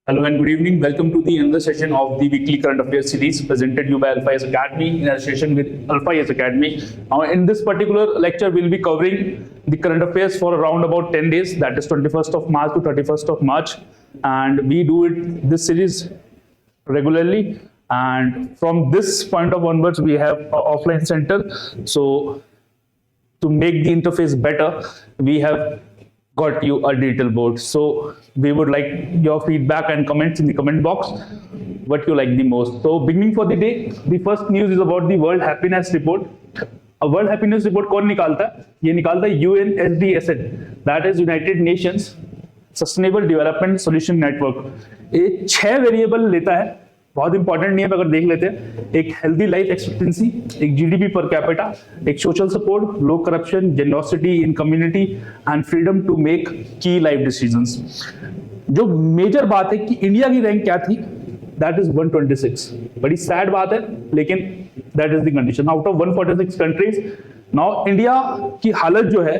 Hello and good evening. Welcome to the another session of the weekly current affairs series presented to you by Alpha IAS Academy in association with Alpha IAS Academy. In this particular lecture, we'll be covering the current affairs for around about 10 days, that is 21st of March to 31st of March. And we do it this series regularly. And from this point of onwards, we have an offline center. So to make the interface better, we have got you a digital board. So we would like your feedback and comments in the comment box, what you like the most. So beginning for the day, the first news is about the World Happiness Report. A World Happiness Report कौन निकालता है? ये निकालता है UNSDSN, that is United Nations Sustainable Development Solution Network. ये 6 variable लेता है, बहुत इंपॉर्टेंट नहीं है, अगर देख लेते हैं। एक हेल्दी लाइफ एक्सपेक्टेंसी, एक जीडीपी पर कैपिटा, एक social support, low corruption, generosity in community and freedom to make key life decisions. जो मेजर बात है कि इंडिया की रैंक क्या थी, दैट इज 126। बड़ी सैड बात है, लेकिन that is the condition out of 146 countries. Now India की हालत जो है,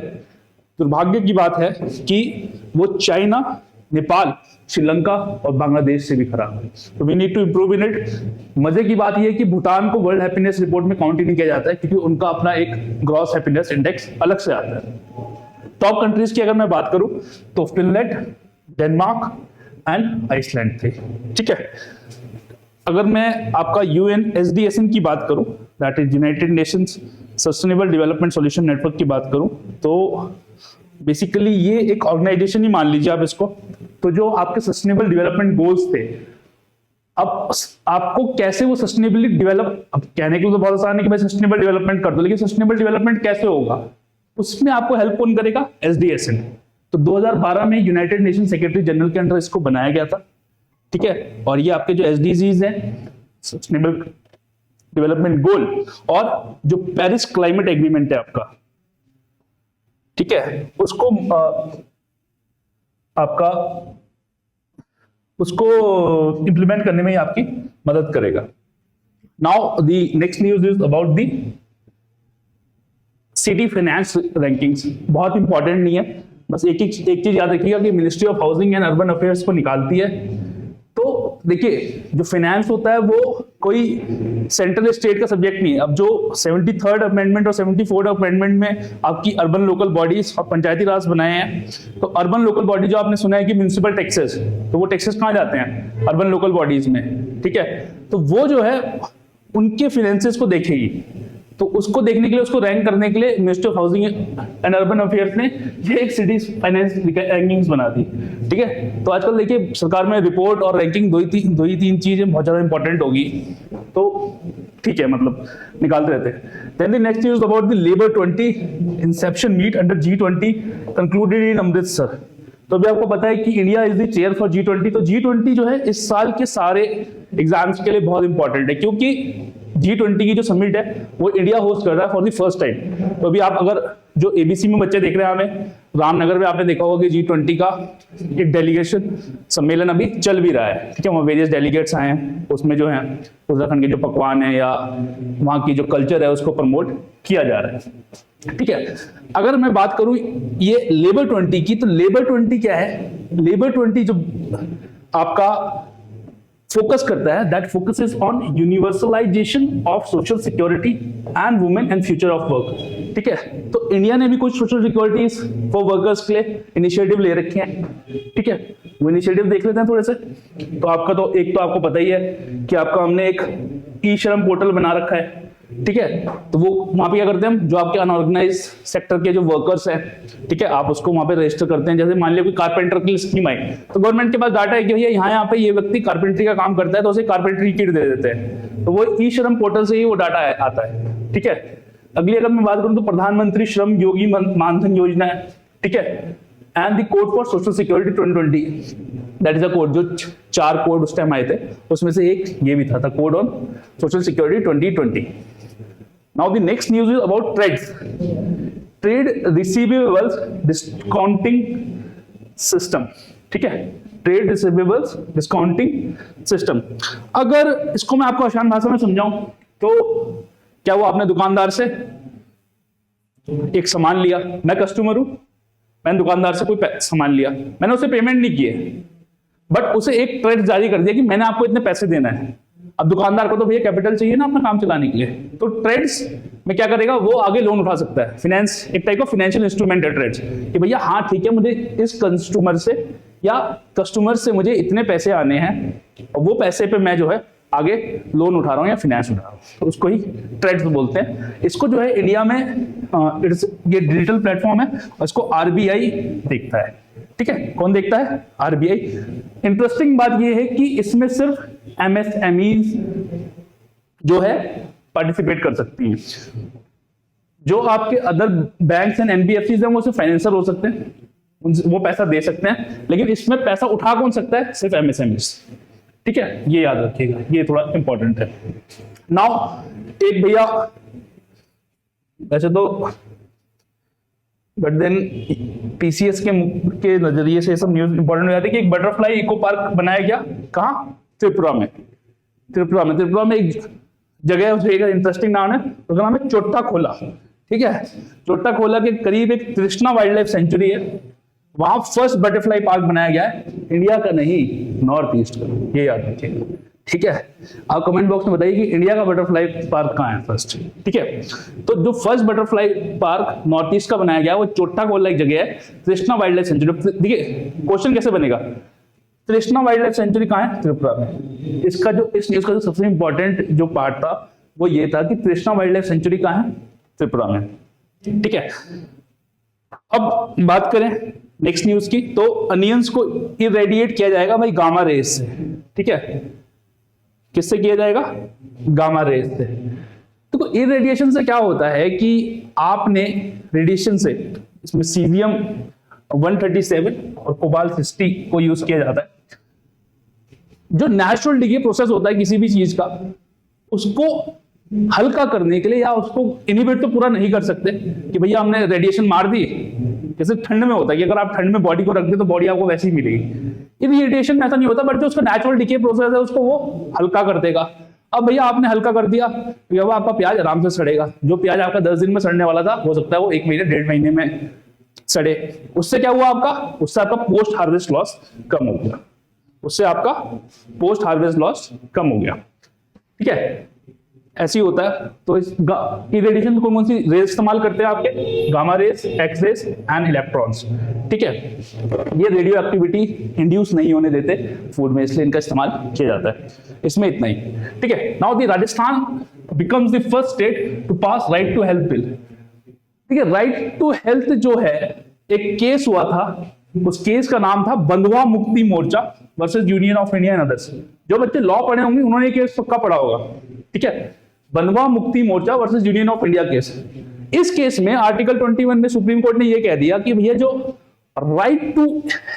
दुर्भाग्य की बात है कि वो चाइना, नेपाल, श्रीलंका और बांग्लादेश से भी खराब है। तो we need to improve in it. मजे की बात यह है कि भूटान को वर्ल्ड हैप्पीनेस रिपोर्ट में काउंट ही नहीं किया जाता है, क्योंकि उनका अपना एक ग्रॉस हैप्पीनेस इंडेक्स अलग से आता है। टॉप कंट्रीज की अगर मैं बात करूं तो फिनलैंड, डेनमार्क एंड आइसलैंड थे। ठीक है, अगर मैं आपका UNSDSN की बात करूं, that is United Nations sustainable development solution network की बात करूं, तो बेसिकली ये एक ऑर्गेनाइजेशन ही मान लीजिए आप इसको। तो जो आपके सस्टेनेबल डेवलपमेंट गोल्स थे, अब आपको कैसे वो सस्टेनेबली डेवलप, अब कहने के लिए तो बहुत आसान है कि भाई सस्टेनेबल डेवलपमेंट कर दो, लेकिन सस्टेनेबल डेवलपमेंट कैसे होगा, उसमें आपको हेल्प कौन करेगा? SDSN। तो 2012 में यूनाइटेड नेशन सेक्रेटरी जनरल के अंडर इसको बनाया गया था। ठीक है, और ये आपके जो SDGs हैं, सस्टेनेबल डेवलपमेंट गोल, और जो पेरिस क्लाइमेट एग्रीमेंट है आपका, ठीक है, उसको आपका उसको इंप्लीमेंट करने में ही आपकी मदद करेगा। Now the next news is about the city finance rankings. बहुत इंपॉर्टेंट नहीं है, बस एक चीज याद रखिएगा कि ministry of housing and urban affairs को निकालती है। तो देखिए, जो फाइनेंस होता है वो कोई सेंट्रल स्टेट का सब्जेक्ट नहीं है। अब जो 73rd अमेंडमेंट और 74th अमेंडमेंट में आपकी अर्बन लोकल बॉडीज और पंचायती राज बनाए हैं, तो अर्बन लोकल बॉडी जो आपने सुना है कि म्युनिसिपल टैक्सेस, तो वो टैक्सेस कहाँ जाते हैं? अर्बन लोकल बॉडीज में। ठीक है, तो वो जो है उनके फाइनेंसेस को देखेगी। तो उसको देखने के लिए, उसको रैंक करने के लिए ministry of housing and urban affairs ने ये एक सिटी फाइनेंस रैंकिंग्स बना दी। ठीक है, तो आजकल देखिए सरकार में रिपोर्ट और रैंकिंग दो ही तीन चीजें बहुत ज्यादा इंपॉर्टेंट होगी। तो ठीक है, मतलब निकालते रहते हैं। Then the next news about the labour 20 inception meet under G20 concluded in Amritsar. तो अभी आपको पता है कि India is the chair for G20। तो G20 जो है इस साल के सारे एग्जाम्स के लिए बहुत इंपॉर्टेंट है, क्योंकि G20 की जो समिट है वो इंडिया होस्ट कर रहा है फॉर द फर्स्ट टाइम। तो अभी आप अगर जो ABC में बच्चे देख रहे हैं, हमें रामनगर में आपने देखा होगा कि G20 का एक डेलीगेशन सम्मेलन अभी चल भी रहा है। ठीक है, वहाँ वेरियस डेलीगेट्स आए हैं, उसमें जो है उत्तराखंड के जो पकवान है या वहाँ की जो कल्चर है उसको प्रमोट किया जा रहा है। ठीक है, अगर मैं बात करूं ये लेबर 20 की, तो लेबर 20 क्या है? लेबर 20 जो आपका फोकस करता है, that focuses on universalization of social security and women and future of work. ठीक है, तो इंडिया ने भी कुछ सोशल सिक्योरिटीज फॉर वर्कर्स के लिए इनिशिएटिव ले रखे हैं। ठीक है, वो इनिशिएटिव देख लेते हैं थोड़े से। तो आपका तो एक तो आपको पता ही है कि आपका हमने एक ई-श्रम पोर्टल बना रखा है। ठीक है, तो वो वहां पे क्या करते हैं हम, जो आपके अनऑर्गेनाइज सेक्टर के जो वर्कर्स हैं, ठीक है, आप उसको वहां पे रजिस्टर करते हैं। जैसे मान लिया कोई कारपेंटर की स्कीम आई, तो गवर्नमेंट के पास डाटा है कि भैया यहाँ पे ये व्यक्ति कारपेंट्री का काम करता है, तो उसे कारपेंट्री किट दे देते हैं। तो वो ई-श्रम पोर्टल से ही वो डाटा आता है। ठीक है, अगली अगर मैं बात करूं तो प्रधानमंत्री श्रम योगी मानधन योजना है। ठीक है, and the code for social security 2020, that is a code. जो 4 कोड उस टाइम आए थे, उसमें से एक ये भी था code on social security 2020। Now the next news is about trades. Trade receivables discounting system. ठीक है, ट्रेड रिसीवेबल्स डिस्काउंटिंग सिस्टम। अगर इसको मैं आपको आसान भाषा में समझाऊं तो क्या वो आपने दुकानदार से एक सामान लिया, मैं कस्टमर हूं, मैंने दुकानदार से कोई सामान लिया, मैंने उसे पेमेंट नहीं की है, बट उसे एक ट्रेड जारी कर दिया कि मैंने आपको इतने पैसे देना है। अब दुकानदार को तो भैया कैपिटल चाहिए ना अपना काम चलाने के लिए, तो ट्रेड्स में क्या करेगा, वो आगे लोन उठा सकता है। फाइनेंस एक टाइप का फाइनेंशियल इंस्ट्रूमेंट है ट्रेड्स, कि भैया हाँ ठीक है, मुझे इस कंज्यूमर से या कस्टमर से मुझे इतने पैसे आने हैं, और वो पैसे पे मैं जो है आगे लोन उठा रहा हूँ या फाइनेंस उठा रहा हूँ, तो उसको ही ट्रेड्स बोलते हैं। इसको जो है इंडिया में ये डिजिटल प्लेटफॉर्म है और इसको आरबीआई देखता है। ठीक है, कौन देखता है? आरबीआई। इंटरेस्टिंग बात ये है कि इसमें सिर्फ एमएसएमईज जो है पार्टिसिपेट कर सकती हैं। जो आपके अदर बैंक्स एंड एनबीएफसीज हैं वो सिर्फ फाइनेंसर हो सकते हैं, वो पैसा दे सकते हैं, लेकिन इसमें पैसा उठा कौन सकता है? सिर्फ एमएसएमईज। ठीक है, ये याद रखिएगा, ये थोड़ा इंपॉर्टेंट है। नाउ एक भैया, वैसे तो बट देन पीसीएस के नजरिए से सब न्यूज इंपॉर्टेंट हो जाती है कि एक बटरफ्लाई इको पार्क बनाया गया, कहाँ? त्रिपुरा में। त्रिपुरा में एक जगह है, उसका इंटरेस्टिंग नाम है, उसका नाम है चोट्टा खोला। ठीक है, चोट्टा खोला के करीब एक तृष्णा वाइल्ड लाइफ सेंचुरी है, वहां फर्स्ट बटरफ्लाई पार्क बनाया गया है, इंडिया का नहीं, नॉर्थ ईस्ट का, ये याद रखिएगा। ठीक है, आप कमेंट बॉक्स में बताइए कि इंडिया का बटरफ्लाई पार्क कहाँ है फर्स्ट। ठीक है, तो जो first butterfly park north east का बनाया गया वो चोट्टा खोला एक जगह है, तृष्णा वाइल्ड लाइफ सेंचुरी। देखिए क्वेश्चन कैसे बनेगा, तृष्णा वाइल्ड लाइफ सेंचुरी कहाँ है? त्रिपुरा में। इसका जो इस न्यूज का जो सबसे इंपॉर्टेंट जो पार्ट था वो ये था कि तृष्णा वाइल्ड लाइफ सेंचुरी कहाँ है? त्रिपुरा में। ठीक है, अब बात करें नेक्स्ट न्यूज की, तो अनियंस को इरेडिएट किया जाएगा भाई गामा रेज से। ठीक है, किससे किया जाएगा? गामा रेज से। तो इरेडिएशन से क्या होता है कि आपने रेडिएशन से, इसमें सीजियम 137 और कोबाल्ट 60 को यूज किया जाता है। जो नेचुरल डिके प्रोसेस होता है किसी भी चीज का, उसको हल्का करने के लिए, या उसको इनिबिट तो पूरा नहीं कर सकते कि भैया हमने रेडिएशन मार दी। जैसे ठंड में होता है कि अगर आप ठंड में बॉडी को रख दे तो बॉडी आपको वैसी ही मिलेगी। इरिटेशन में ऐसा नहीं होता, बट जो उसका नेचुरल डिके प्रोसेस है उसको वो हल्का कर देगा। अब भैया आपने हल्का कर दिया तो अब आपका प्याज आराम से सड़ेगा। जो प्याज आपका 10 दिन में सड़ने वाला था, हो सकता है वो 1 महीने 1.5 महीने में सड़े। उससे क्या हुआ आपका? उससे आपका पोस्ट हार्वेस्ट लॉस कम हो गया। उससे आपका पोस्ट हार्वेस्ट लॉस कम हो गया। ठीक है, ऐसे ही होता है। तो इस इरेडिएशन को कौन सी रेज इस्तेमाल करते हैं आपके? Gamma rays, x rays and electrons. ठीक है, ये रेडियो एक्टिविटी इंड्यूस नहीं होने देते फूड में, इसलिए इनका इस्तेमाल किया जाता है। इसमें इतना ही। ठीक है, now the Rajasthan becomes the first state to pass right to health bill. ठीक है, राइट टू हेल्थ जो है, एक केस हुआ था, उस केस का नाम था Bandhua Mukti Morcha versus union of India and others. जो बच्चे लॉ पढ़े होंगे उन्होंने ये केस पक्का पढ़ा होगा। ठीक है, Bandhua Mukti Morcha versus union of India case. इस केस में आर्टिकल 21 में सुप्रीम कोर्ट ने यह कह दिया कि भैया जो राइट टू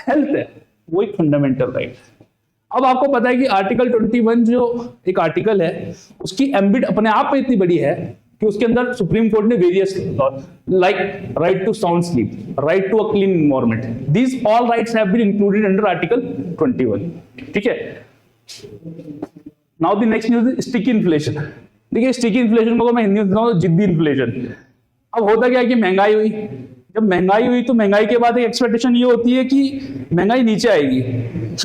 हेल्थ है वो एक फंडामेंटल राइट है। अब आपको पता है कि आर्टिकल 21 जो एक आर्टिकल है, उसकी एम्बिट अपने आप में इतनी बड़ी है कि उसके अंदर सुप्रीम कोर्ट ने various like right to sound sleep, right to a clean environment, these all rights have been included under article 21। ठीक है, now the next news is sticky inflation. देखिए, स्टिकी इन्फ्लेशन को मैं हिंदी में बताऊं तो जिद्दी इन्फ्लेशन। अब होता क्या है कि महंगाई हुई, जब महंगाई हुई तो महंगाई के बाद एक एक्सपेक्टेशन ये होती है कि महंगाई नीचे आएगी,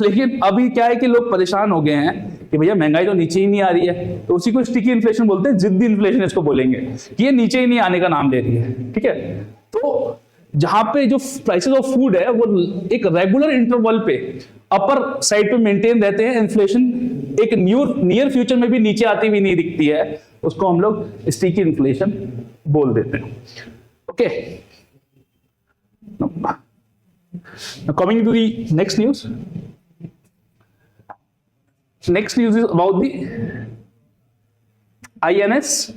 लेकिन अभी क्या है कि लोग परेशान हो गए हैं कि भैया महंगाई तो नीचे ही नहीं आ रही है, तो उसी को स्टिकी इन्फ्लेशन बोलते हैं, जिद्दी इन्फ्लेशन इसको बोलेंगे कि ये नीचे ही नहीं आने का नाम ले रही है। ठीक है, तो जहां पे जो प्राइसेस ऑफ फूड है वो एक रेगुलर इंटरवल पे अपर साइड पे मेंटेन रहते हैं, इन्फ्लेशन एक नियर फ्यूचर में भी नीचे आती हुई नहीं दिखती है, उसको हम लोग स्टिकी इन्फ्लेशन बोल देते हैं। Okay, coming to the next news. Next news is about the INS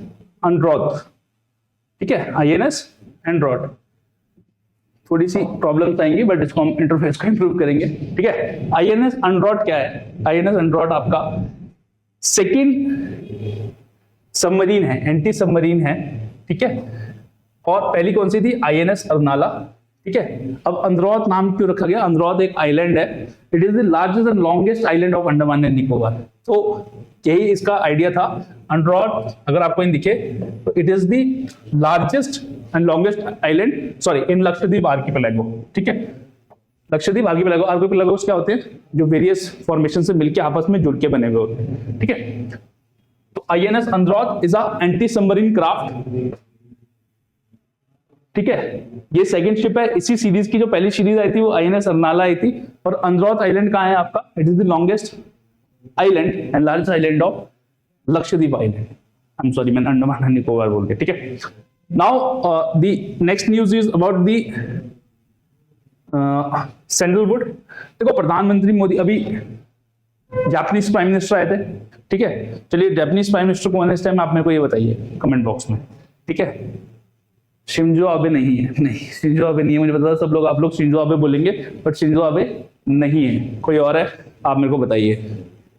Androth. ठीक है, INS एंड्रॉथ, थोड़ी सी प्रॉब्लम्स आएंगी बट इसको हम इंटरफेस को इंप्रूव करेंगे। ठीक है, INS एंड्रॉथ क्या है? INS एंड्रॉथ आपका सेकंड सबमरीन है, एंटी सबमरीन है। ठीक है, और पहली कौन सी थी? INS अरनाला। ठीक है, अब एंड्रॉथ नाम क्यों रखा गया? एंड्रॉथ एक आइलैंड है, it is the largest and longest island of Andaman and Nicobar. तो यही इसका आइडिया था। एंड्रॉथ अगर आपको इन दिखे तो it is the largest and longest island, sorry, in Lakshadweep archipelago. ठीक है, लक्षद्वीप, आर्किपेलागोस क्या होते हैं? जो वेरियस फॉर्मेशन से मिलकर आपस में जुड़ के बने हुए होते हैं, ठीक है। तो INS Androth is a anti submarine craft, ठीक है। ये सेकंड शिप है इसी सीरीज की। जो पहली सीरीज आई थी वो INS अर्नाला आई थी। और अंद्रौथ आइलैंड कहां है आपका? It is the longest island and largest island of Lakshadweep island. I am sorry, मैंने अंडमान एंड निकोबार बोल दिया, ठीक है। Now the next news is about the sandalwood. देखो प्रधानमंत्री मोदी अभी जापानीज प्राइम मिनिस्टर आए थे, ठीक है। चलिए जापानीज प्राइम मिनिस्टर कौन है इस टाइम, आप मेरे को ये बताइए कमेंट बॉक्स में, ठीक है। शिंजो आबे नहीं है, नहीं शिंजो आबे नहीं है, मुझे पता सब लोग आप लोग शिंजो आबे बोलेंगे, बट शिंजो आबे नहीं है, कोई और है, आप मेरे को बताइए।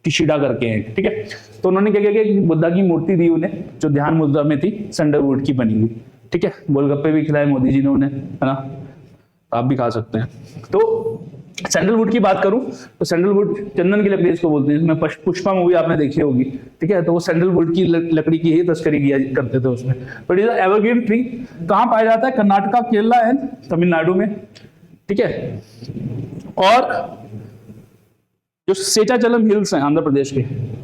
किशिडा करके हैं, ठीक है। तो उन्होंने क्या किया कि बुद्धा की मूर्ति दी उन्हें, जो ध्यान मुद्रा में थी, सैंडलवुड की बनी हुई, ठीक है। गोलगप्पे भी खिलाए मोदी जी ने उन्हें, है ना, आप भी खा सकते हैं। तो सैंडलवुड की बात करूं तो सैंडलवुड चंदन की लकड़ी इसको बोलते हैं। मैं पुष्पा मूवी आपने देखी होगी, ठीक है। तो वो सैंडलवुड की लकड़ी की ही तस्करी किया करते थे उसमें। But is evergreen tree. कहां पाया जाता है? कर्नाटका, केरला एंड तमिलनाडु में, ठीक है। और जो सेचाचलम हिल्स हैं आंध्र प्रदेश के,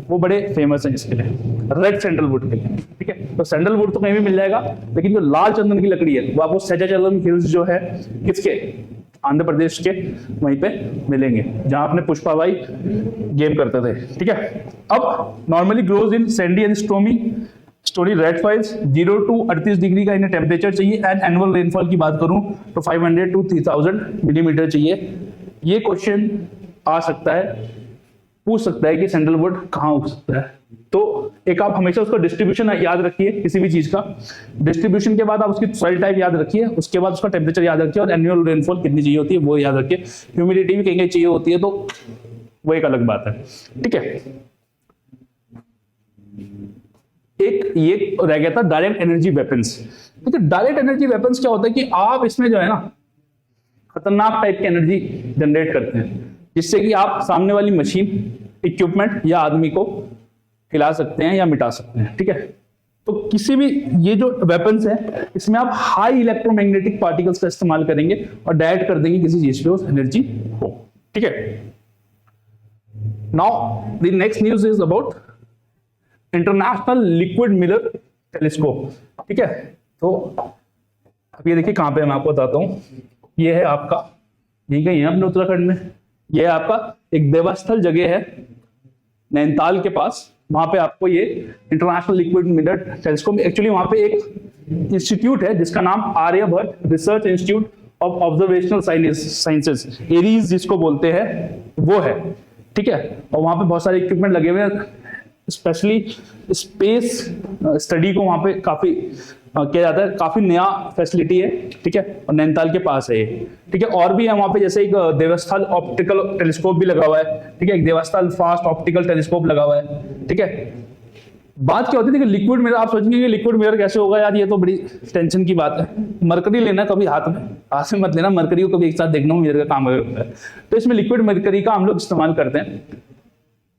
वो बड़े फेमस हैं इसके लिए, रेड सैंडलवुड के लिए, ठीक है। तो सैंडलवुड तो कहीं भी मिल जाएगा, लेकिन जो लाल चंदन की लकड़ी है वो आपको सेचाचलम हिल्स जो है किसके? आंध्र प्रदेश के, वहीं पे मिलेंगे जहां अपने पुष्पा भाई गेम करते थे, ठीक है। अब normally grows in Sandy and story red soils. 0 to 38 degree का इन्हें टेम्परेचर चाहिए। एंड एनुअल रेनफॉल की बात करूं तो 500 to 3000 मिलीमीटर चाहिए। ये क्वेश्चन आ सकता है, पूछ सकता है कि सैंडलवुड कहाँ उग सकता है। तो एक आप हमेशा उसका डिस्ट्रीब्यूशन याद रखिए किसी भी चीज का। डिस्ट्रीब्यूशन के बाद आप उसकी सॉइल टाइप याद रखिए, उसके बाद उसका टेम्परेचर याद रखिए, और एनुअल रेनफॉल कितनी चाहिए होती है वो याद रखिए। ह्यूमिडिटी भी कहीं चाहिए होती है, तो वो एक अलग बात है, ठीक है। एक ये रह गया था डायरेक्ट एनर्जी वेपन्स। तो डायरेक्ट एनर्जी वेपन्स क्या होता है कि आप इसमें जो है ना खतरनाक टाइप की एनर्जी जनरेट करते हैं, जिससे कि आप सामने वाली मशीन, इक्विपमेंट या आदमी को हिला सकते हैं या मिटा सकते हैं, ठीक है। तो किसी भी ये जो वेपन्स है इसमें आप हाई इलेक्ट्रोमैग्नेटिक पार्टिकल्स का इस्तेमाल करेंगे और डायरेक्ट कर देंगे किसी चीज पे उस एनर्जी को, ठीक है। Now the next news is about international liquid mirror telescope, ठीक है। तो अब ये देखिए कहां पे, मैं आपको बताता हूं। ये है आपका, यही कहीं है अपने उत्तराखंड में, ये है आपका एक देवस्थल जगह है नैनीताल के पास। वहां पे आपको ये international liquid mirror telescope, actually वहां पे एक इंस्टीट्यूट है जिसका नाम Aryabhatta research institute of observational sciences, ARIES जिसको बोलते हैं, वो है, ठीक है। और वहां पे बहुत सारे इक्विपमेंट लगे हुए हैं, स्पेशली स्पेस स्टडी को वहां पे काफी किया जाता है। काफी नया फैसिलिटी है, ठीक है, और नैनीताल के पास है ये, ठीक है। और भी है वहां पे, जैसे एक देवस्थल ऑप्टिकल टेलीस्कोप भी लगा हुआ है, ठीक है। एक देवस्थल फास्ट ऑप्टिकल टेलीस्कोप लगा हुआ है, ठीक है। बात क्या होती है कि लिक्विड मिरर, आप सोचेंगे कि लिक्विड मिरर कैसे होगा यार, ये तो बड़ी टेंशन की बात है। मरकरी लेना कभी हाथ में मत लेना, मरकरी को कभी एक साथ देखना मिरर का काम होता है। तो इसमें लिक्विड मरकरी का हम लोग इस्तेमाल करते हैं।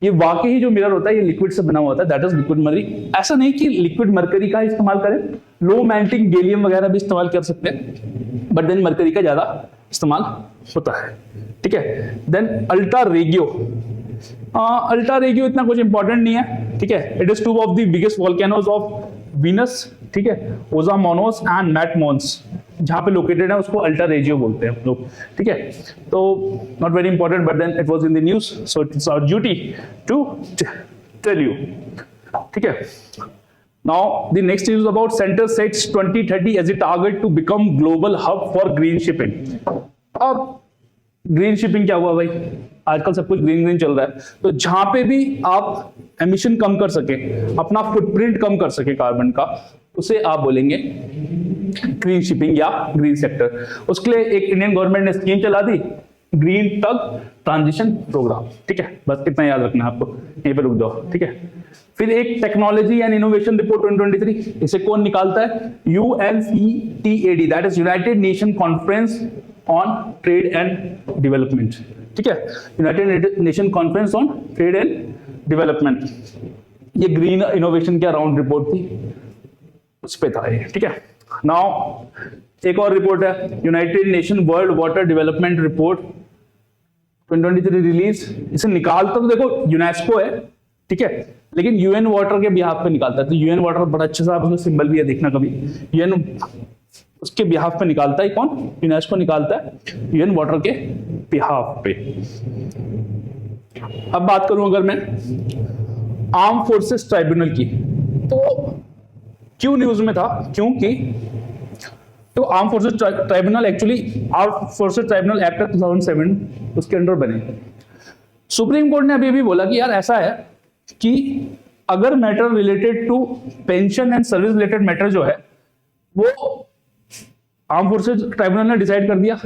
ये वाकई ही जो मिरर होता है ये लिक्विड से बना हुआ होता है, दैट इज लिक्विड मरकरी। ऐसा नहीं कि लिक्विड मरकरी का इस्तेमाल करें, लो मेल्टिंग गैलियम वगैरह भी इस्तेमाल कर सकते हैं, बट देन मरकरी का ज्यादा इस्तेमाल होता है, ठीक है। देन अल्ट्रा रेगियो, अल्ट्रा रेगियो इतना कुछ इंपॉर्टेंट नहीं है, ठीक है। It is two of the biggest volcanoes of Venus, ठीक है, ओजा मोनोस एंड मैट मोन्स, जहां पे लोकेटेड है उसको अल्ट्रा रेजियो बोलते हैं हम लोग, ठीक है। तो not very important, but then it was in the news, so it's our duty to tell you, ठीक है। Now the next is about centre sets 2030 as a target to become global hub for green shipping. अब green shipping क्या हुआ भाई, आजकल सब कुछ green green चल रहा है, तो जहां पे भी आप एमिशन कम कर सके, अपना फुटप्रिंट कम कर सके कार्बन का, उसे आप बोलेंगे ग्रीन शिपिंग या ग्रीन सेक्टर। उसके लिए एक इंडियन गवर्नमेंट ने स्कीम चला दी, ग्रीन टग ट्रांजिशन प्रोग्राम, ठीक है। बस इतना याद रखना है आपको, यहीं पे रुक जाओ, ठीक है। फिर एक टेक्नोलॉजी एंड इनोवेशन रिपोर्ट 2023, इसे कौन निकालता है? UNCTAD, that is United nation conference on trade and development, ठीक है। United nation conference on trade and development, ये ग्रीन इनोवेशन के अराउंड रिपोर्ट थी, उस पे था ये, ठीक है। नाउ एक और रिपोर्ट है, United nation world water development report 2023 release. इसे निकालता तो देखो यूनेस्को है, ठीक है, लेकिन यूएन वाटर के बिहाफ पे निकालता है। तो यूएन वाटर बड़ा अच्छा सा उसका सिंबल भी है, देखना कभी। यूएन उसके बिहाफ पे निकालता है कौन? यूनेस्को निकालता है यूएन वाटर के बिहाफ पे। अब बात करूं अगर मैं आर्म फोर्सेस ट्राइब्यूनल की, तो क्यों न्यूज में था? क्योंकि तो arm forces tribunal actually arm forces tribunal act 2007 उसके अंडर बने। सुप्रीम कोर्ट ने अभी भी बोला कि यार ऐसा है कि अगर matter related to pension and service related matter जो है वो आर्म फोर्सेस ट्राइब्यूनल ने डिसाइड कर दिया।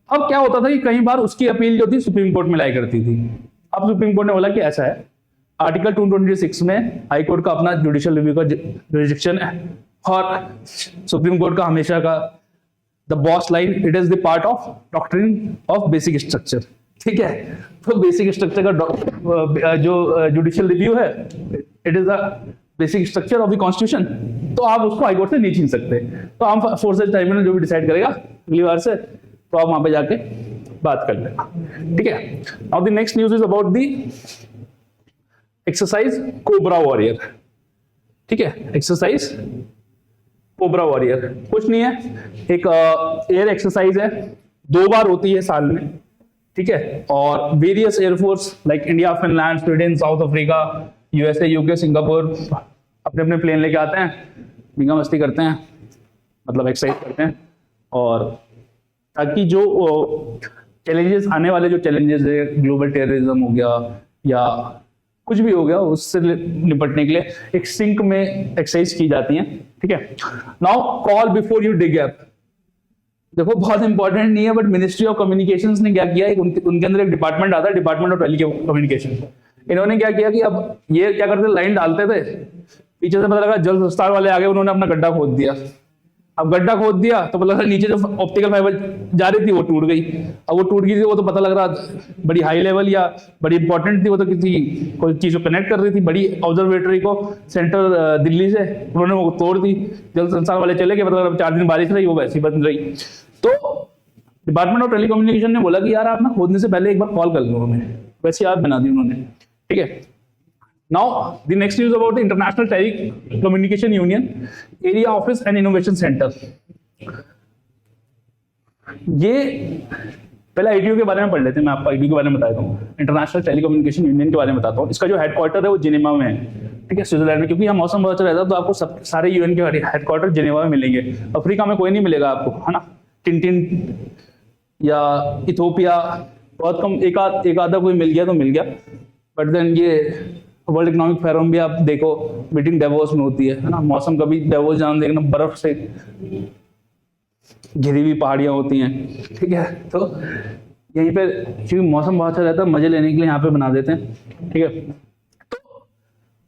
अब क्या होता था कि कई बार उसकी अपील जो थी सुप्रीम कोर्ट में लाई करती थी। अब सुप्रीम कोर्ट ने बोला कि ऐसा है, आर्टिकल 226 में हाई कोर्ट का अपना जुडिशियल रिव्यू का जुरिडिक्शन है, और सुप्रीम कोर्ट का हमेशा का the boss line, it is the part of doctrine of basic structure, ठीक है। तो बेसिक स्ट्रक्चर का जो जुडिशियल रिव्यू है, it is the basic structure of the constitution, तो आप उसको हाईकोर्ट से नहीं छीन सकते। तो आर्म फोर्सेज ट्राइब्यूनल जो भी डिसाइड करेगा अगली बार से, तो आप वहां पे जाके बात कर लेना, ठीक है। Now the next news is about the exercise cobra warrior, ठीक है। एक्सरसाइज कोबरा वॉरियर कुछ नहीं है, एक एयर एक्सरसाइज है, 2 बार होती है साल में, ठीक है। और various air force like India, Finland, Sweden, south Africa, USA, UK, Singapore अपने अपने प्लेन लेके आते हैं, मींगा मस्ती करते हैं, मतलब एक्सरसाइज करते हैं, और ताकि जो चैलेंजेस आने वाले जो चैलेंजेस है, ग्लोबल टेररिज्म हो गया या कुछ भी हो गया, उससे निपटने के लिए एक सिंक में एक्सरसाइज की जाती है, ठीक है। Now call before you dig up, देखो बहुत इंपॉर्टेंट नहीं है, बट मिनिस्ट्री ऑफ कम्युनिकेशंस ने क्या किया, उनके अंदर एक डिपार्टमेंट आता है, डिपार्टमेंट ऑफ टेलीकम्युनिकेशन। इन्होंने क्या किया कि अब ये क्या करते, लाइन डालते थे, पीछे से पता लगा जल विस्तार वाले आगे, उन्होंने अपना गड्ढा खोद दिया। अब गड्ढा खोद दिया तो पता लगा नीचे जो ऑप्टिकल फाइबर जा रही थी वो टूट गई। अब वो टूट गई थी, वो तो पता लग रहा बड़ी हाई लेवल या बड़ी इंपॉर्टेंट थी, वो तो किसी कोई चीज को कनेक्ट कर रही थी, बड़ी ऑब्जर्वेटरी को सेंटर दिल्ली से, उन्होंने वो तोड़ दी। जल संसार वाले चले गए, मतलब 4 दिन बारिश रही, वो वैसी बंद रही। तो डिपार्टमेंट ऑफ टेलीकम्युनिकेशन ने बोला कि यार आप ना खोदने से पहले एक बार कॉल कर लो हमें, वैसी आप बना दी उन्होंने, ठीक है। Now, the next news about the International Telecommunication Union Area Office and Innovation Center. ये पहले आईटीयू के बारे में पढ़ लेते हैं, मैं आपको आईटीयू के बारे में बताता हूँ, इंटरनेशनल टेलीकम्युनिकेशन यूनियन के बारे में बताता हूँ। इसका जो हेडक्वार्टर है वो जिनेवा में है, ठीक है, स्विट्जरलैंड में, क्योंकि यहाँ मौसम बहुत अच्छा रहता है, तो आपको सब सारे यूएन के हेडक्वार्टर जिनेवा में मिलेंगे। अफ्रीका में कोई नहीं मिलेगा आपको, है ना, टिनटिन या इथोपिया बहुत कम, एक आधा कोई मिल गया तो मिल गया, बट देन ये वर्ल्ड इकोनॉमिक फोरम भी आप देखो, मीटिंग डेवोस में होती है ना। मौसम कभी डेवोस जाना देखना, बर्फ से घिरी हुई पहाड़ियां होती हैं, ठीक है। तो यहीं पे क्योंकि मौसम बहुत अच्छा रहता है, मजे लेने के लिए यहाँ पे बना देते हैं, ठीक है। तो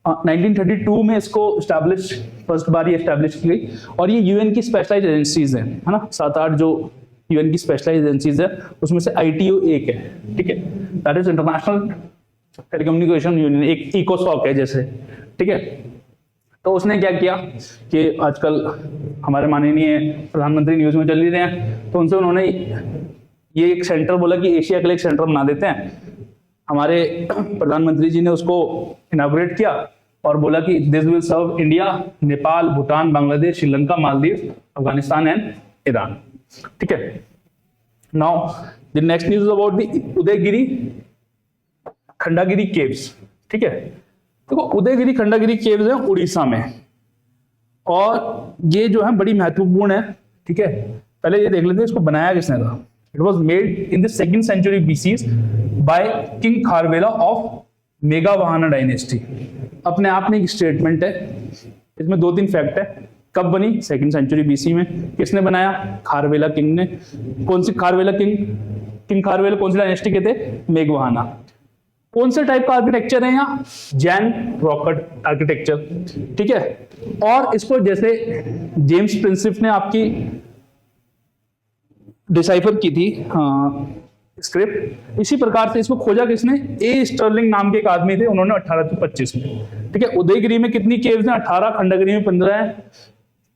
1932 में इसको फर्स्ट बार ये एस्टैब्लिश की गई, और ये यूएन की स्पेशलाइज एजेंसीज है ना, 7-8 जो यूएन की स्पेशलाइज एजेंसीज है, उसमें से आईटीयू एक है, ठीक है, that is international telecommunication union, एक इकोसॉक है जैसे, ठीक है। तो उसने क्या किया कि आजकल हमारे माननीय प्रधानमंत्री न्यूज में चल ही रहे हैं, तो उनसे उन्होंने ये एक सेंटर बोला कि एशिया के लिए एक सेंटर बना देते हैं। हमारे प्रधानमंत्री जी ने उसको इनॉग्रेट किया और बोला कि this will serve India, Nepal, Bhutan, Bangladesh, Sri Lanka, Maldives, Afghanistan and Iran, ठीक है। Now the next news about the Udayagiri Khandagiri caves, ठीक है। देखो उदयगिरी खंडागिरी केव्स है उड़ीसा में, और ये जो है बड़ी महत्वपूर्ण है, ठीक है। पहले ये देख लेते हैं इसको बनाया किसने था। It was made in the 2nd century BC by king Kharavela of मेघावाहाना डायनेस्टी। अपने आप में एक स्टेटमेंट है, इसमें 2-3 फैक्ट है। कब बनी? 2nd century BC में। किसने बनाया? खारवेला किंग ने। कौन सी खारवेला किंग खारवेला कौन सी डायनेस्टी के थे? मेघवाहाना। कौन से टाइप का आर्किटेक्चर है यहाँ? जैन रॉकेट आर्किटेक्चर, ठीक है। और इसको जैसे जेम्स प्रिंसिप ने आपकी डिसाइफर की थी स्क्रिप्ट, इसी प्रकार से इसको खोजा किसने? ए स्टर्लिंग नाम के एक आदमी थे, उन्होंने 1825 में, ठीक है। उदयगिरी में कितनी केव्स हैं? 18, खंडगिरी में 15 है।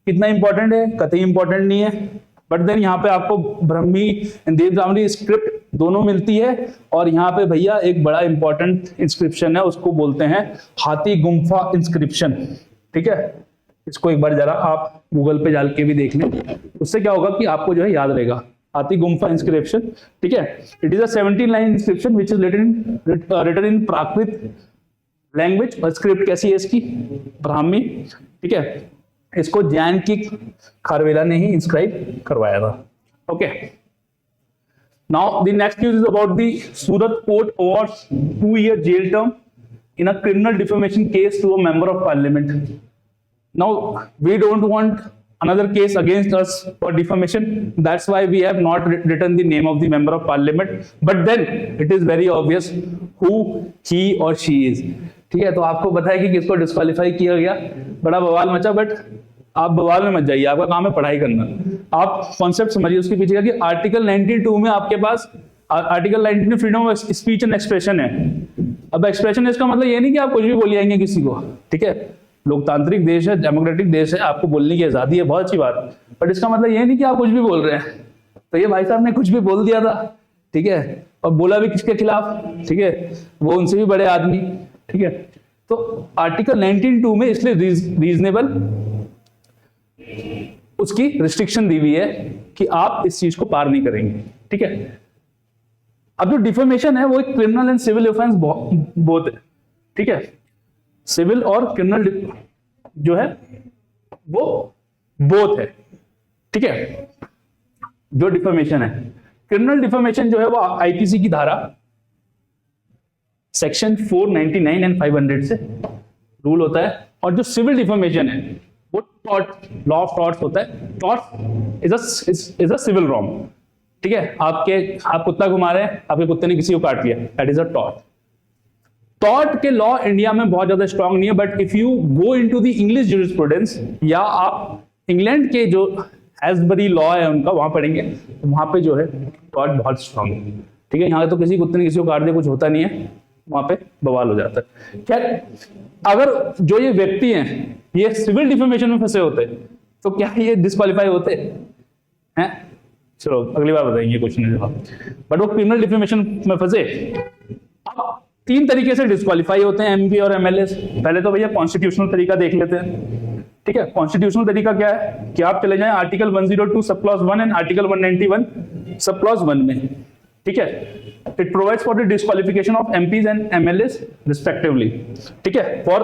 कितना इंपॉर्टेंट है? कतई इंपॉर्टेंट नहीं है, बट देन यहाँ पे आपको ब्रह्मी एंड देवदावनी स्क्रिप्ट दोनों मिलती है। और यहाँ पे भैया एक बड़ा इंपॉर्टेंट इंस्क्रिप्शन है, उसको बोलते हैं हाथी गुम्फा इंस्क्रिप्शन। ठीक है, इसको एक बार जरा आप गूगल पे जाल के भी देख लें, उससे क्या होगा कि आपको जो है याद रहेगा, हाथी गुम्फा इंस्क्रिप्शन। ठीक है, it is a 17 line inscription which is written in Prakrit language. और स्क्रिप्ट कैसी है इसकी? ब्राह्मी। ठीक है, इसको जैन की खारवेला ने ही इंस्क्राइब करवाया था। Okay, now the next news is about the Surat court awards 2-year jail term in a criminal defamation case to a member of parliament. Now we don't want another case against us for defamation, that's why we have not written the name of the member of parliament, but then it is very obvious who he or she is. ठीक है, तो आपको पता है कि किसको disqualify किया गया, बड़ा बवाल मचा, बट आप बवाल में मत जाइए, आपका काम है पढ़ाई करना। आप कॉन्सेप्ट समझिए उसके पीछे का, कि आर्टिकल 92 में आपके पास आर्टिकल 19 में freedom of speech and expression है। अब एक्सप्रेशन इसका मतलब ये नहीं कि आप कुछ भी बोल जाएंगे किसी को। ठीक है, लोकतांत्रिक देश है, डेमोक्रेटिक देश है, आपको बोलने की आजादी है, बहुत अच्छी बात, बट इसका मतलब ये नहीं कि आप कुछ भी बोल रहे हैं। तो ये भाई साहब ने कुछ भी बोल दिया था, ठीक है, और बोला भी किसके खिलाफ? ठीक है, वो उनसे भी बड़े आदमी। ठीक है, तो आर्टिकल 19(2) में इसलिए रीजनेबल उसकी रिस्ट्रिक्शन दी हुई है कि आप इस चीज को पार नहीं करेंगे। ठीक है, अब जो डिफेमेशन है वो एक criminal and civil offence both है। ठीक है, सिविल और क्रिमिनल जो है वो बोथ है। ठीक है, जो डिफेमेशन है, क्रिमिनल डिफेमेशन जो है वो आईपीसी की धारा सेक्शन 499 एंड 500 से रूल होता है। और जो सिविल डिफेमेशन है वो टॉर्ट, लॉ ऑफ टॉर्ट्स होता है। Tort is a civil wrong. ठीक है, आप कुत्ता घुमा रहे हैं, आपके कुत्ते ने किसी को काट लिया, that is a tort. Tort के लॉ इंडिया में बहुत ज्यादा स्ट्रांग नहीं है, but if you go into the English jurisprudence, या आप इंग्लैंड के जो हैसबरी लॉ है उनका वहां पढ़ेंगे, तो वहां पे जो है टॉर्ट बहुत स्ट्रांग है। ठीक है, यहाँ तो किसी कुत्ते ने किसी को काट दिया, कुछ होता नहीं है, वहां पे बवाल हो जाता है। क्या अगर जो ये व्यक्ति हैं ये सिविल डिफेमेशन में फंसे होते तो क्या ये डिस्क्वालीफाई होते हैं? चलो अगली बार बताएंगे क्वेश्चन का जवाब। बट वो क्रिमिनल डिफेमेशन में फंसे। अब 3 तरीके से डिस्क्वालीफाई होते हैं एमपी और एमएलए। पहले तो भैया कॉन्स्टिट्यूशनल तरीका देख लेते हैं। ठीक है, कॉन्स्टिट्यूशनल तरीका क्या है कि आप चले जाएं article 102 sub clause 1 and article 191 sub clause 1 में। ठीक है, it provides for the disqualification of MPs and MLAs respectively. ठीक है, फॉर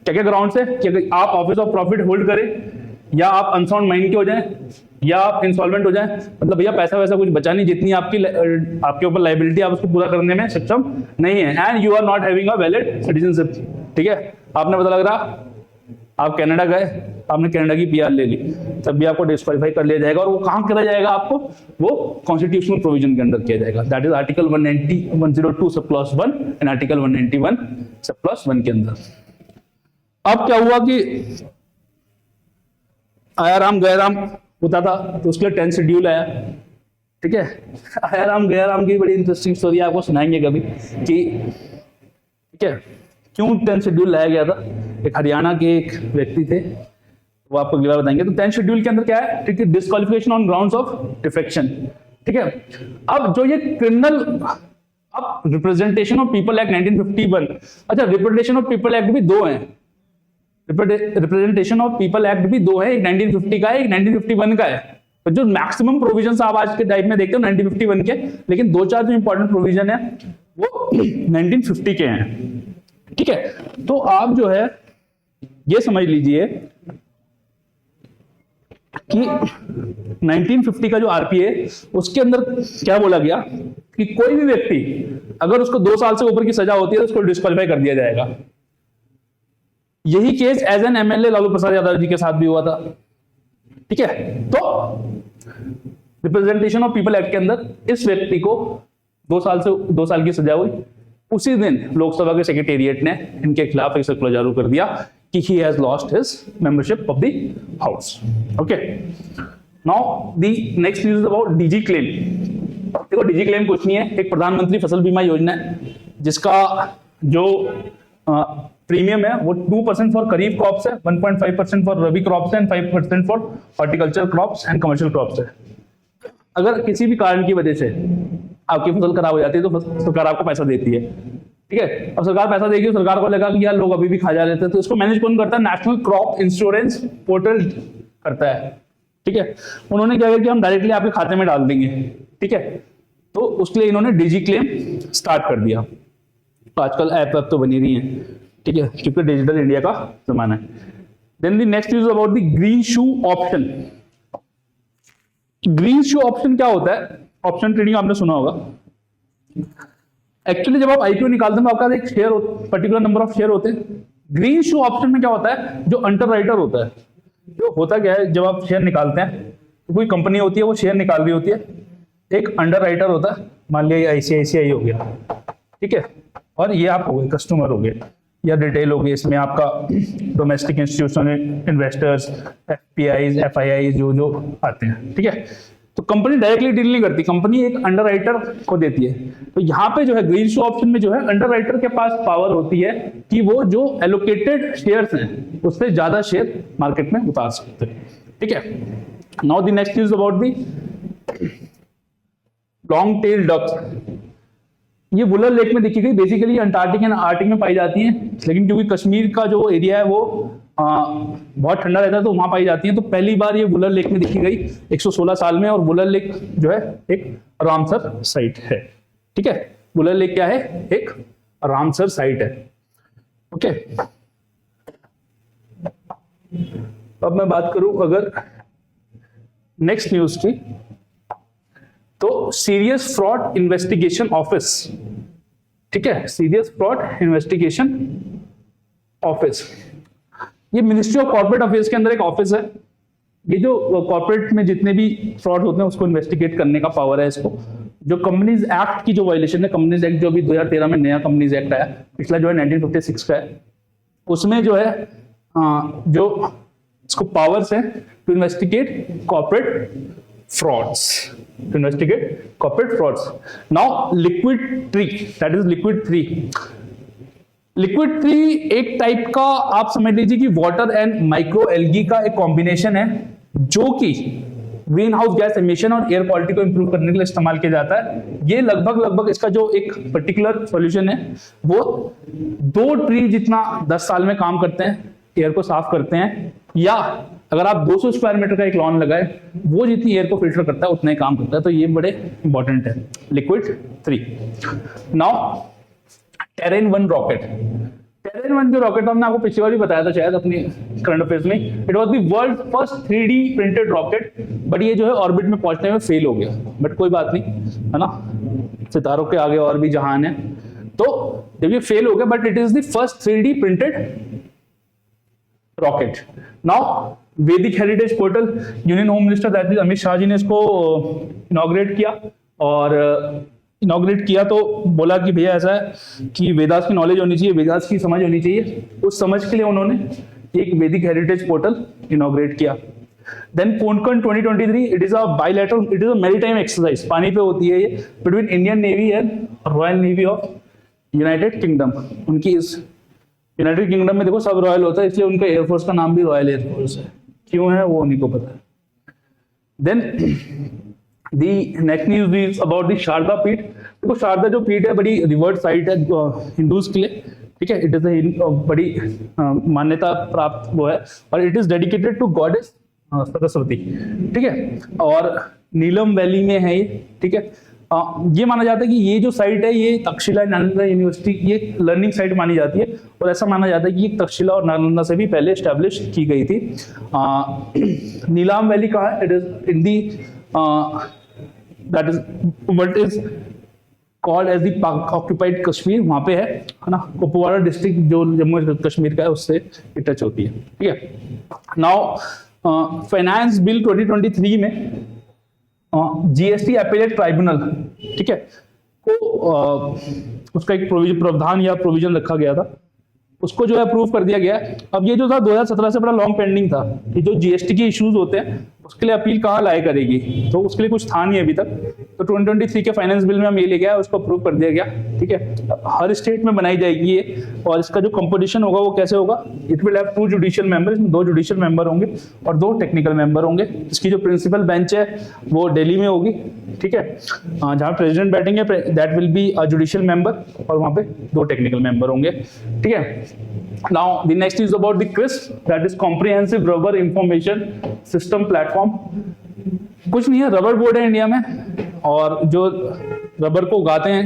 क्या ग्राउंड से कि आप ऑफिस ऑफ प्रॉफिट होल्ड करें, या आप अनसाउंड माइंड के हो जाएं, या आप इंसॉल्वेंट हो जाएं, मतलब भैया पैसा वैसा कुछ बचा नहीं, जितनी आपके ऊपर लायबिलिटी आप उसको पूरा करने में सक्षम नहीं है, and you are not having a valid citizenship. ठीक है, आपने पता लग रहा आप कनाडा गए, आपने कनाडा की पीआर ले ली, तब भी आपको डिस्क्वालीफाई कर लिया जाएगा। और वो कहां किया जाएगा आपको? वो कॉन्स्टिट्यूशनल प्रोविजन के अंदर किया जाएगा, that is article 102 sub clause 1 and article 191 sub clause 1 के अंदर। अब क्या हुआ कि आया राम गया राम होता था, तो उसके लिए 10 शेड्यूल आया। ठीक है, आया राम गया राम की बड़ी इंटरेस्टिंग स्टोरी आपको सुनाएंगे कभी कि ठीक है क्यों 10 शेड्यूल लाया गया था। एक हरियाणा के एक व्यक्ति थे, वो आपको अगली बार बताएंगे। तो 10 शेड्यूल के अंदर क्या है? ठीक है, disqualification on grounds of defection. ठीक है, अब जो ये क्रिमिनल, अब रिप्रेजेंटेशन ऑफ पीपल एक्ट 1951, अच्छा रिप्रेजेंटेशन ऑफ पीपल एक्ट भी 2 हैं। रिप्रेजेंटेशन ऑफ पीपल एक्ट भी 2 है, एक 1950 का है, एक 1951 का है। तो जो मैक्सिमम प्रोविजन आप आज के टाइप में देखते हो 1951 के, लेकिन 2-4 जो इंपॉर्टेंट प्रोविजन है वो 1950 के हैं। ठीक है, तो आप जो है ये समझ लीजिए कि 1950 का जो आरपीए, उसके अंदर क्या बोला गया कि कोई भी व्यक्ति अगर उसको 2 साल से ऊपर की सजा होती है तो उसको डिस्क्वालीफाई कर दिया जाएगा। यही case as an MLA Lalu Prasad Yadav ji के साथ भी हुआ था। ठीक है, तो रिप्रेजेंटेशन ऑफ पीपल एक्ट के अंदर इस व्यक्ति को 2 साल की सजा हुई। उसी दिन लोकसभा के सेक्रेटेरिएट ने इनके खिलाफ एक सर्कुलर जारी कर दिया कि he has lost his membership of the house. Okay. Now the next news is about DG claim. देखो DG claim कुछ नहीं है, एक प्रधानमंत्री फसल बीमा योजना है जिसका जो प्रीमियम है वो 2% फॉर खरीफ क्रॉप्स है, 1.5% फॉर रबी क्रॉप्स है, and 5% for horticulture crops and commercial crops है। अगर किसी भी कारण की वजह से आपकी फसल खराब हो जाती है तो सरकार आपको पैसा देती है, ठीक है। अब सरकार पैसा देगी, सरकार को लगा कि यार लोग अभी भी खा जा रहे थे, तो इसको मैनेज कौन करता है? नेशनल क्रॉप इंश्योरेंस पोर्टल करता है, ठीक है। उन्होंने क्या किया कि हम डायरेक्टली आपके खाते में डाल देंगे, ठीक है। तो उसके लिए इन्होंने डिजी क्लेम स्टार्ट कर दिया। तो आजकल ऐप तो बनी रही है, ठीक है, क्योंकि डिजिटल इंडिया का जमाना है। Then the next is about the green shoe option. Green shoe option क्या होता है? ऑप्शन ट्रेडिंग आपने सुना होगा। एक्चुअली जब आप आईपीओ निकालते हैं तो आपका एक share particular number of share होते हैं। ग्रीन शू ऑप्शन में क्या होता है? जो अंडरराइटर होता है, जो होता क्या है, जब आप शेयर निकालते हैं तो कोई कंपनी होती है, वो शेयर निकाल रही होती है, एक अंडरराइटर होता है, मान लिया आईसीआईसीआई हो गया, ठीक है, और ये आप हो गए कस्टमर हो गए या रिटेल हो गए, इसमें आपका डोमेस्टिक इंस्टीट्यूशनल इन्वेस्टर्स, एफपीआईज, एफआईआई जो आते हैं, ठीक है। तो कंपनी डायरेक्टली डील नहीं करती, कंपनी एक अंडरराइटर को देती है। तो यहाँ पे जो है ग्रीन शू ऑप्शन में जो है अंडरराइटर के पास पावर होती है कि वो जो एलोकेटेड शेयर्स हैं उससे ज्यादा शेयर मार्केट में उतार सकते हैं, ठीक है। Now the next is about the long tail ducks. ये वुलर लेक में देखी गई, बेसिकली अंटार्कटिक एंड आर्कटिक में पाई जाती हैं, लेकिन क्योंकि कश्मीर का जो एरिया है वो बहुत ठंडा रहता है तो वहां पाई जाती हैं। तो पहली बार ये वुलर लेक में देखी गई 116 साल में, और वुलर लेक जो है एक रामसर साइट है, ठीक है। वुलर लेक क्या है? एक रामसर साइट है, ओके। अब मैं बात करूं अगर नेक्स्ट न्यूज की, तो सीरियस फ्रॉड इन्वेस्टिगेशन ऑफिस, ठीक है, सीरियस फ्रॉड इन्वेस्टिगेशन ऑफिस, ये मिनिस्ट्री ऑफ कॉर्पोरेट अफेयर्स के अंदर एक ऑफिस है। ये जो कॉर्पोरेट में जितने भी फ्रॉड होते हैं उसको इन्वेस्टिगेट करने का पावर है इसको। जो कंपनीज एक्ट की जो वायलेशन है, कंपनीज एक्ट जो अभी 2013 में नया कंपनीज एक्ट आया, पिछला जो है 1956 का है, उसमें जो है जो इसको पावर्स है to investigate corporate frauds, to investigate corporate frauds. Now liquid 3, that is liquid 3. Liquid 3 एक टाइप का आप समझ लीजिए कि वाटर एंड माइक्रो एल्गी का एक कॉम्बिनेशन है, जो कि ग्रीन हाउस गैस एमिशन और एयर क्वालिटी को इंप्रूव करने के लिए इस्तेमाल किया जाता है। ये लगभग इसका जो एक पर्टिकुलर सॉल्यूशन है वो 2 ट्री जितना 10 साल में काम करते हैं, एयर को साफ करते हैं, या अगर आप 200 स्क्वायर मीटर का एक लॉन लगाए वो जितनी एयर को फिल्टर करता है उतना ही काम करता है। तो ये बड़े इंपॉर्टेंट है liquid 3। Now terrain 1 rocket. Terrain 1 जो रॉकेट हमने आपको पिछली बार भी बताया था शायद अपनी करंट अफेयर्स में, it was the world first 3D printed rocket, but ये जो है ऑर्बिट में पहुंचने में फेल हो गया। बट कोई बात नहीं, है ना, सितारों के आगे और भी जहान है। तो जब ये फेल हो गया, but it is the first 3D printed rocket. Now Vedic heritage portal, union home minister that is Amit Shah ji ने इसको इनॉग्रेट किया, और इनॉग्रेट किया तो बोला कि भैया ऐसा है कि वेदास की नॉलेज होनी चाहिए, वेदास की समझ होनी चाहिए। उस समझ के लिए उन्होंने एक वैदिक हेरिटेज पोर्टल इनॉग्रेट किया। Then Konkan 2023, it is a bilateral, it is a maritime exercise, पानी पे होती है ये, between Indian Navy and Royal Navy of United Kingdom. उनकी इस यूनाइटेड किंगडम में देखो सब रॉयल होता है, इसलिए उनका एयरफोर्स का नाम भी रॉयल एयरफोर्स है। क्यों है वो उन्हीं को पता है। Then the next news is about the Sharada Peeth. देखो शारदा जो पीठ है बड़ी रिवर्ड साइट है हिंदूज के लिए, ठीक है। इट इज बड़ी मान्यता प्राप्त वो है, और it is dedicated to goddess Saraswati, ठीक है। और नीलम वैली में है ये, ठीक है। ये माना जाता है कि ये जो साइट है ये तक्षशिला नालंदा यूनिवर्सिटी की एक लर्निंग साइट मानी जाती है, और ऐसा माना जाता है कि ये तक्षशिला और नालंदा से भी पहले एस्टैब्लिश की गई थी। नीलाम वैली कहाँ है? It is in the that is what is called as the occupied Kashmir, वहां पे है ना। कुपवाड़ा डिस्ट्रिक्ट जो जम्मू कश्मीर का है उससे टच होती है, ठीक है। नाउ फाइनेंस बिल 2023 में जीएसटी एपेलेट ट्राइब्यूनल, ठीक है, को उसका एक प्रावधान या प्रोविजन रखा गया था, उसको जो है अप्रूव कर दिया गया है। अब ये जो था 2017 से बड़ा लॉन्ग पेंडिंग था कि जो जीएसटी के इश्यूज होते हैं उसके लिए अपील कहाँ लाया करेगी, तो उसके लिए कुछ था नहीं अभी तक। तो 2023 के फाइनेंस बिल में हम ये ले गया, उसको अप्रूव कर दिया गया, ठीक है। हर स्टेट में बनाई जाएगी ये, और इसका जो कंपोजिशन होगा वो कैसे होगा, it will have 2 judicial member, इसमें 2 जुडिशियल मेंबर होंगे और 2 टेक्निकल मेंबर होंगे। इसकी जो प्रिंसिपल बेंच है वो दिल्ली में होगी, ठीक है। जहाँ प्रेसिडेंट बैठेंगे that will be a judicial member, और वहाँ पे 2 टेक्निकल मेंबर होंगे, ठीक है। Now the next is about the CRISP, that is Comprehensive Rubber Information System Platform। कुछ नहीं है, रबर बोर्ड है इंडिया में, और जो रबर को उगाते हैं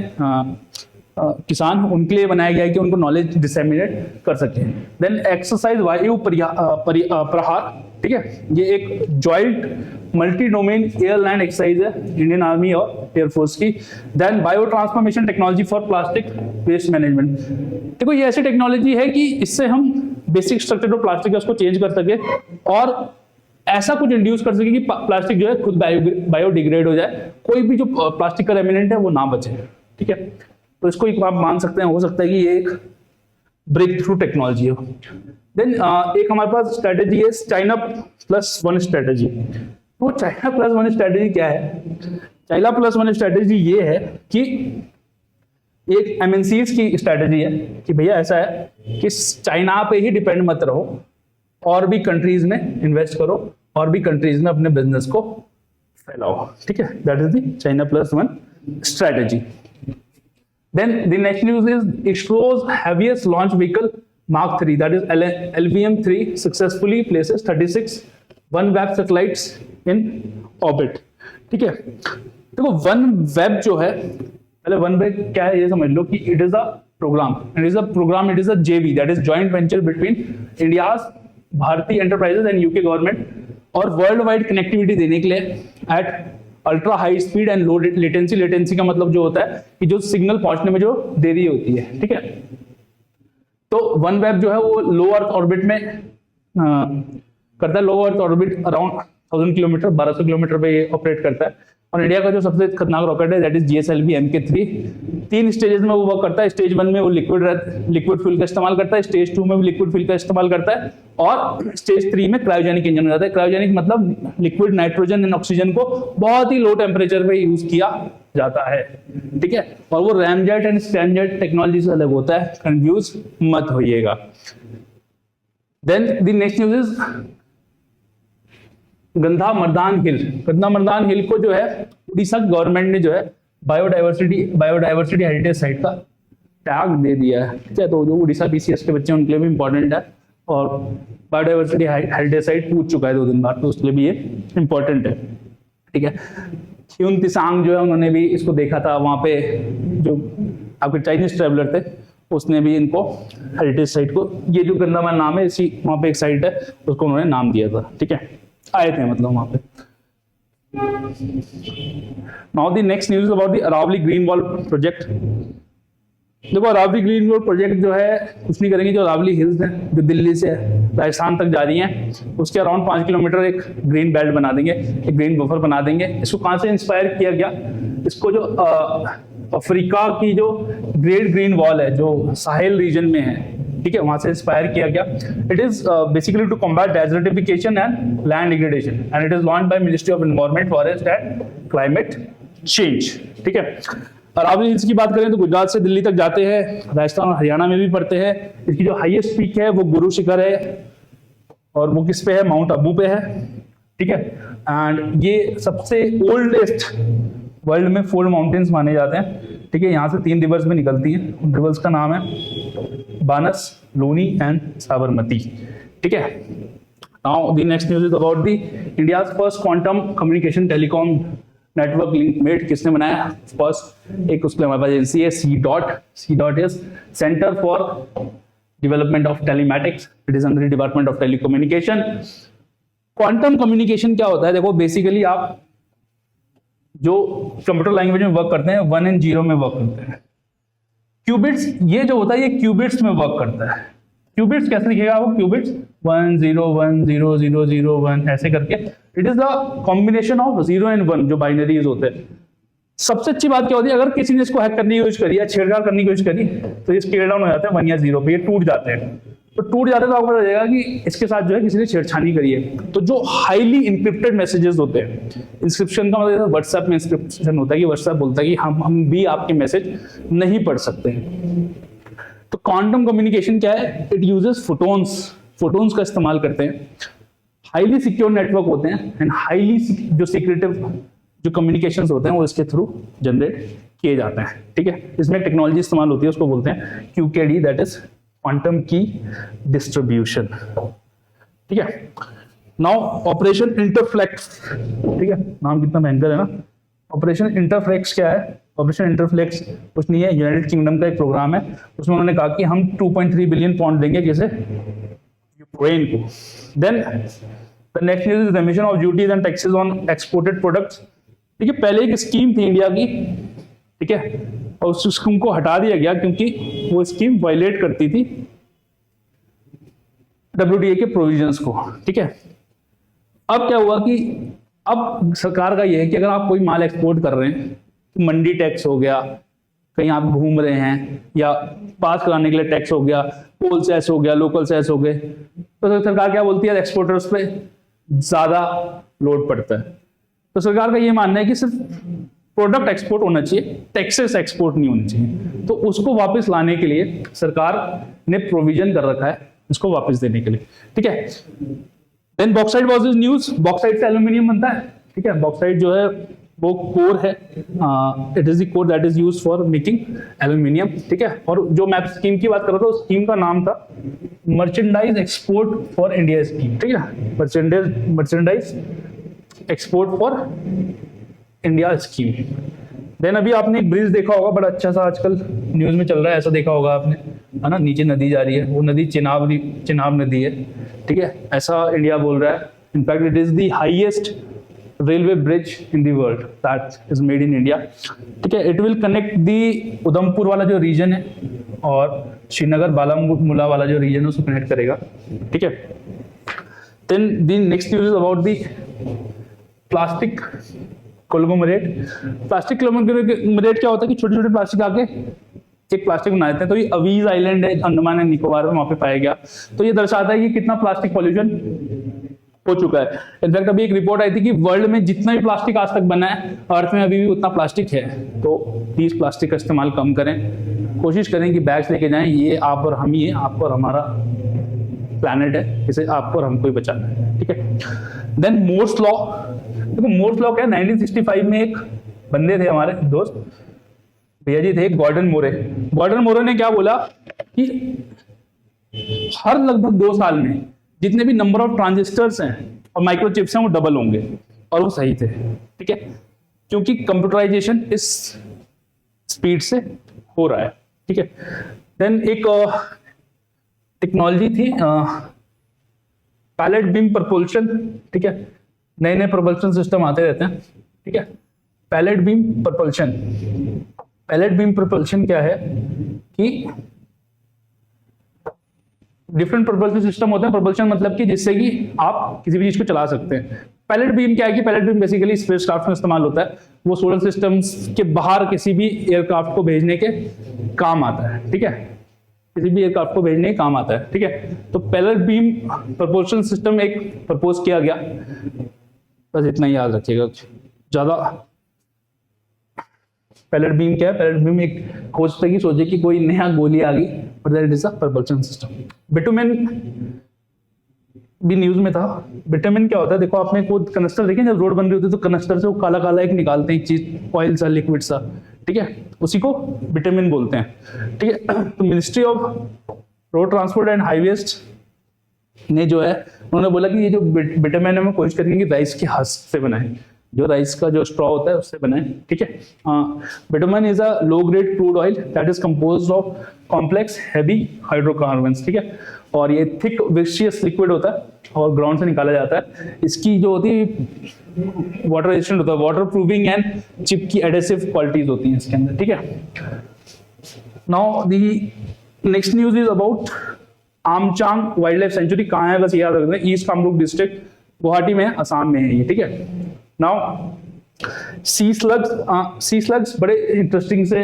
किसान, उनके लिए बनाया गया है कि उनको नॉलेज डिसेमिनेट कर सके। देन एक्सरसाइज वायु प्रहार, ठीक है, ये एक joint multi domain air land exercise है इंडियन आर्मी और एयरफोर्स की। Then bio transformation technology for plastic waste management. देखो ये ऐसी टेक्नोलॉजी है कि इससे हम बेसिक स्ट्रक्चर जो प्लास्टिक है उसको चेंज कर सके, और ऐसा कुछ इंड्यूस कर सके कि प्लास्टिक जो है खुद बायोडिग्रेड हो जाए, कोई भी जो प्लास्टिक का रेमिनेंट है वो ना बचे, ठीक है। तो इसको एक आप मान सकते हैं, हो सकता है कि ये एक ब्रेक थ्रू टेक्नोलॉजी हो। देन एक हमारे पास स्ट्रेटेजी है चाइना प्लस वन स्ट्रेटेजी। वो चाइना प्लस वन स्ट्रेटेजी क्या है? चाइना प्लस वन स्ट्रेटेजी ये है कि एक एमएनसीज की स्ट्रेटेजी है कि भैया ऐसा है कि चाइना पे ही डिपेंड मत रहो, और भी कंट्रीज में इन्वेस्ट करो, और भी कंट्रीज में अपने बिजनेस को फैलाओ, ठीक है। That is the China plus one strategy. Then the next news is ISRO's heaviest launch vehicle Mark 3, that is LVM-3 successfully places 36 OneWeb satellites in orbit, ठीक है। देखो OneWeb जो है, पहले OneWeb क्या है ये समझ लो कि it is a program, it is a JV, that is joint venture between India's Bharti Enterprises and UK government, और वर्ल्ड वाइड कनेक्टिविटी देने के लिए at ultra high speed and low latency. Latency का मतलब जो होता है कि जो सिग्नल पहुंचने में जो देरी होती है, ठीक है। तो OneWeb जो है वो लो अर्थ ऑर्बिट में करता है, low earth orbit around 1000 kilometre 1200 kilometre पे ये ऑपरेट करता है। और इंडिया का जो सबसे खतरनाक रॉकेट है that is GSLV MK3। 3 stages में वो वर्क करता है। स्टेज 1 में वो लिक्विड फ्यूल का इस्तेमाल करता है, स्टेज 2 में भी लिक्विड फ्यूल का इस्तेमाल करता है, और स्टेज 3 में क्रायोजेनिक इंजन रहता है। क्रायोजेनिक मतलब लिक्विड नाइट्रोजन एंड ऑक्सीजन को बहुत ही लो टेम्परेचर पे यूज किया जाता है, ठीक है। और वो रैमजेट एंड स्टैंडजेट टेक्नोलॉजी से अलग होता है, कंफ्यूज मत होइएगा। Then the next news is Gandhamardan hill को जो है उड़ीसा गवर्नमेंट ने जो है बायोडाइवर्सिटी हेरिटेज साइट का टैग दे दिया है, ठीक है। तो जो उड़ीसा PCS के बच्चे हैं उनके लिए भी इंपॉर्टेंट है, और बायोडाइवर्सिटी हेरिटेज साइट पूछ चुका है 2 दिन बाद, तो उसके लिए भी ये इंपॉर्टेंट है, ठीक है। ह्यून तिसांग जो है उन्होंने भी इसको देखा था, वहां पे जो आपके चाइनीज ट्रेवलर थे उसने भी इनको हेरिटेज साइट को, ये जो गंदामन नाम है इसी वहां पे एक साइट है उसको उन्होंने नाम दिया था, ठीक है। आए थे मतलब वहां पे। Now the next news about the Aravalli green wall project. देखो अरावली ग्रीन वॉल प्रोजेक्ट जो है कुछ नहीं करेंगे, जो अरावली हिल्स है जो दिल्ली से राजस्थान तक जा रही हैं, उसके अराउंड 5 किलोमीटर एक ग्रीन बेल्ट बना देंगे, एक ग्रीन बफर बना देंगे। इसको कहां से इंस्पायर किया गया? इसको जो अफ्रीका की जो ग्रेट ग्रीन वॉल है जो साहेल रीजन में है, ठीक है, वहां से इंस्पायर किया गया। It is basically to combat desertification and land degradation, and it is launched by ministry of environment, forest and climate change, ठीक है। अरावली हिल्स की बात करें तो गुजरात से दिल्ली तक जाते हैं, राजस्थान और हरियाणा में भी पड़ते हैं। इसकी जो हाईएस्ट पीक है वो गुरु शिखर है, और वो किस पे है? माउंट अबू पे है, ठीक है। एंड ये सबसे ओल्डेस्ट वर्ल्ड में 4 माउंटेन्स माने जाते हैं, ठीक है। यहाँ से 3 रिवर्स में निकलती हैं, उन रिवर्स का नाम है बानस, लूनी एंड साबरमती, ठीक है। Now the next news is about the India's first quantum communication telecom network link made. किसने बनाया? फर्स्ट एक उसके हमारे पास एजेंसी है C.DOT is centre for development of telematics, it is under the department of telecommunication. Quantum communication क्या होता है? देखो बेसिकली आप जो कंप्यूटर लैंग्वेज में वर्क करते हैं 1 and 0 में वर्क करते हैं। क्यूबिट्स ये जो होता है ये क्यूबिट्स में वर्क करता है। क्यूबिट्स कैसे लिखेगा? वो क्यूबिट्स 1 0 1 0 0 0 1 ऐसे करके, it is the combination of 0 and 1 जो बाइनरीज होते हैं। सबसे अच्छी बात क्या होती है, अगर किसी ने इसको हैक करने की कोशिश करी या छेड़छाड़ करने की कोशिश करी तो ये स्केल डाउन हो जाते हैं 1 या 0 पे, ये टूट जाते हैं, तो टूट जाते तो आपको पता चलेगा कि इसके साथ जो है किसी ने छेड़छानी करी है। तो जो हाईली इंक्रिप्टेड मैसेजेस होते हैं, इंस्क्रिप्शन का मतलब व्हाट्सएप में इंस्क्रिप्शन होता है कि व्हाट्सएप बोलता है कि हम भी आपके मैसेज नहीं पढ़ सकते हैं। तो क्वांटम कम्युनिकेशन क्या है? इट यूजेस फोटोन्स का इस्तेमाल करते हैं, हाईली सिक्योर नेटवर्क होते हैं एंड हाईली जो सीक्रेटिव जो कम्युनिकेशंस होते हैं वो इसके थ्रू जनरेट किए जाते हैं। ठीक है, इसमें टेक्नोलॉजी इस्तेमाल होती है, उसको बोलते हैं QKD, दैट इज क्वांटम की डिस्ट्रीब्यूशन। ठीक है, नाउ ऑपरेशन इंटरफ्लेक्स। ठीक है, नाम कितना भयंकर है ना। ऑपरेशन इंटरफ्लेक्स क्या है? ऑपरेशन इंटरफ्लेक्स कुछ नहीं है, यूनाइटेड किंगडम का एक प्रोग्राम है। उसमें उन्होंने कहा कि हम 2.3 बिलियन पाउंड देंगे किसे? यूक्रेन को। Then the next news is remission of duties and taxes on exported products. ठीक है, पहले एक स्कीम थी इंडिया की, ठीक है, और उस स्कीम को हटा दिया गया क्योंकि वो स्कीम वायलेट करती थी WTO के प्रोविजंस को। ठीक है, अब क्या हुआ कि अब सरकार का ये है कि अगर आप कोई माल एक्सपोर्ट कर रहे हैं तो मंडी टैक्स हो गया, कहीं आप घूम रहे हैं या पास कराने के लिए टैक्स हो गया, पोल सेस हो गया, लोकल सेस हो गए, तो सरकार क्या बोलती है? एक्सपोर्टर्स पे ज्यादा लोड पड़ता है। तो सरकार का ये मानना है कि सिर्फ प्रोडक्ट एक्सपोर्ट होना चाहिए, टैक्सेस एक्सपोर्ट नहीं होनी चाहिए। तो उसको वापस लाने के लिए सरकार ने प्रोविजन कर रखा है इसको वापस देने के लिए। ठीक है, then bauxite was is news. Bauxite से एल्यूमिनियम बनता है। ठीक है, बॉक्साइट जो है वो कोर है, it is the core that is used for making aluminium. ठीक है, और जो मैं स्कीम की बात कर रहा था उस स्कीम का नाम था merchandise export for India scheme. ठीक है, merchandise export for India scheme. Then अभी आपने एक ब्रिज देखा होगा, बड़ा अच्छा सा आजकल न्यूज में चल रहा है, ऐसा देखा होगा आपने, है ना, नीचे नदी जा रही है, वो नदी चिनाब नदी है। ठीक है, ऐसा इंडिया बोल रहा है। In fact it is the highest railway bridge in the world that is made in India. ठीक है, इट विल कनेक्ट दी उधमपुर वाला जो रीजन है और श्रीनगर बारामूला वाला जो रीजन है उसको कनेक्ट करेगा। ठीक है, then the next news is about the plastic conglomerate. Plastic conglomerate क्या होता है कि छोटे छोटे प्लास्टिक आके एक प्लास्टिक बना देते हैं। तो ये अवीज आइलैंड है अंडमान एंड निकोबार में, वहां पे पाया गया। तो ये दर्शाता है कि कितना प्लास्टिक पॉल्यूशन हो चुका है। इनफैक्ट अभी एक रिपोर्ट आई थी कि वर्ल्ड में जितना भी प्लास्टिक आज तक बना है अर्थ में अभी भी उतना प्लास्टिक है। तो प्लीज प्लास्टिक का इस्तेमाल कम करें, कोशिश करें कि बैग्स लेके जाएं। ये आप और हम ही है, आपको और हमारा प्लैनेट है, इसे आपको और हमको ही बचाना है। ठीक है, देन मोर्स लॉ। देखो मोर्स लॉ क्या है? 1965 में एक बंदे थे हमारे दोस्त भैया जी थे, गॉर्डन मोरे। गॉर्डन मोरे ने क्या बोला कि हर लगभग 2 साल में जितने भी नंबर ऑफ ट्रांजिस्टर्स हैं और माइक्रोचिप्स हैं वो डबल होंगे, और वो सही थे। ठीक है, क्योंकि कंप्यूटराइजेशन इस स्पीड से हो रहा है। ठीक है, देन एक टेक्नोलॉजी थी पैलेट बीम प्रपोल्शन। ठीक है, नए नए प्रपोल्शन सिस्टम आते रहते हैं। ठीक है, pellet beam propulsion. Pellet beam propulsion क्या है कि डिफरेंट प्रपोल्शन सिस्टम होते हैं। प्रपोल्शन मतलब कि जिससे कि आप किसी भी चीज को चला सकते हैं। पैलेट बीम क्या है कि पैलेट बीम बेसिकली स्पेसक्राफ्ट में इस्तेमाल होता है। वो सोलर सिस्टम्स के बाहर किसी भी एयरक्राफ्ट को भेजने के काम आता है। ठीक है, किसी भी एयरक्राफ्ट को भेजने के काम आता है। ठीक है, तो पैलेट बीम प्रपोल्शन सिस्टम एक प्रपोज किया गया। बस इतना ही याद रखिएगा, ज्यादा। पैलेट बीम क्या है? पैलेट बीम एक हो सकता है कि सोचे कि कोई नया गोली आ गई, but that is a propulsion system. Bitumen भी न्यूज में था। बिटुमेन क्या होता है? देखो आपने कोई कनस्टर देखे जब रोड बन रही होती है तो कनस्टर से वो काला काला एक निकालते हैं, एक चीज, ऑयल सा, लिक्विड सा। ठीक है, उसी को बिटुमेन बोलते हैं। ठीक है, तो ministry of road transport and highways ने जो है उन्होंने बोला कि ये जो बिटुमेन है मैं कोशिश करेंगे कि राइस के हस्क से बनाए, जो राइस का जो स्ट्रॉ होता है उससे बनाए। ठीक है, bitumen is a low grade crude oil that is composed of complex heavy hydrocarbons. ठीक है, और ये थिक विस्चियस लिक्विड होता है और ग्राउंड से निकाला जाता है। इसकी जो होती है वाटर रेजिस्टेंट होता है, वाटर प्रूविंग एंड चिप की एडेसिव क्वालिटीज होती हैं इसके अंदर। ठीक है, now the next news is about Amchang wildlife sanctuary. कहाँ है बस याद रखना, ईस्ट कामरूप डिस्ट्रिक्ट, गुवाहाटी में, असम में है ये। ठीक है, नाउ सी स्लग्स बड़े इंटरेस्टिंग से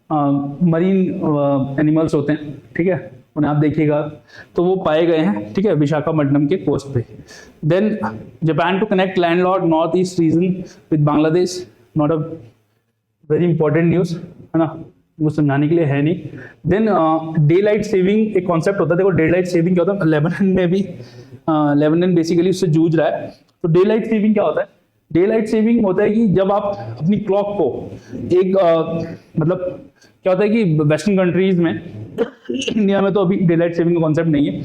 मरीन एनिमल्स होते हैं। ठीक है, उन्हें आप देखिएगा तो वो पाए गए हैं, ठीक है, विशाखापट्टनम के कोस्ट पे। Then Japan to connect landlord north east region with Bangladesh, not a very important news, है ना, वो समझाने के लिए है नहीं। देन डे लाइट सेविंग एक कॉन्सेप्ट होता है, देखो डे लाइट सेविंग क्या होता है, लेबनान में भी लेबनान बेसिकली उससे जूझ रहा है। तो डे लाइट सेविंग क्या होता है, डे लाइट सेविंग होता है कि जब आप अपनी क्लॉक को एक मतलब क्या होता है कि वेस्टर्न कंट्रीज में, इंडिया में तो अभी डे लाइट सेविंग का कॉन्सेप्ट नहीं है,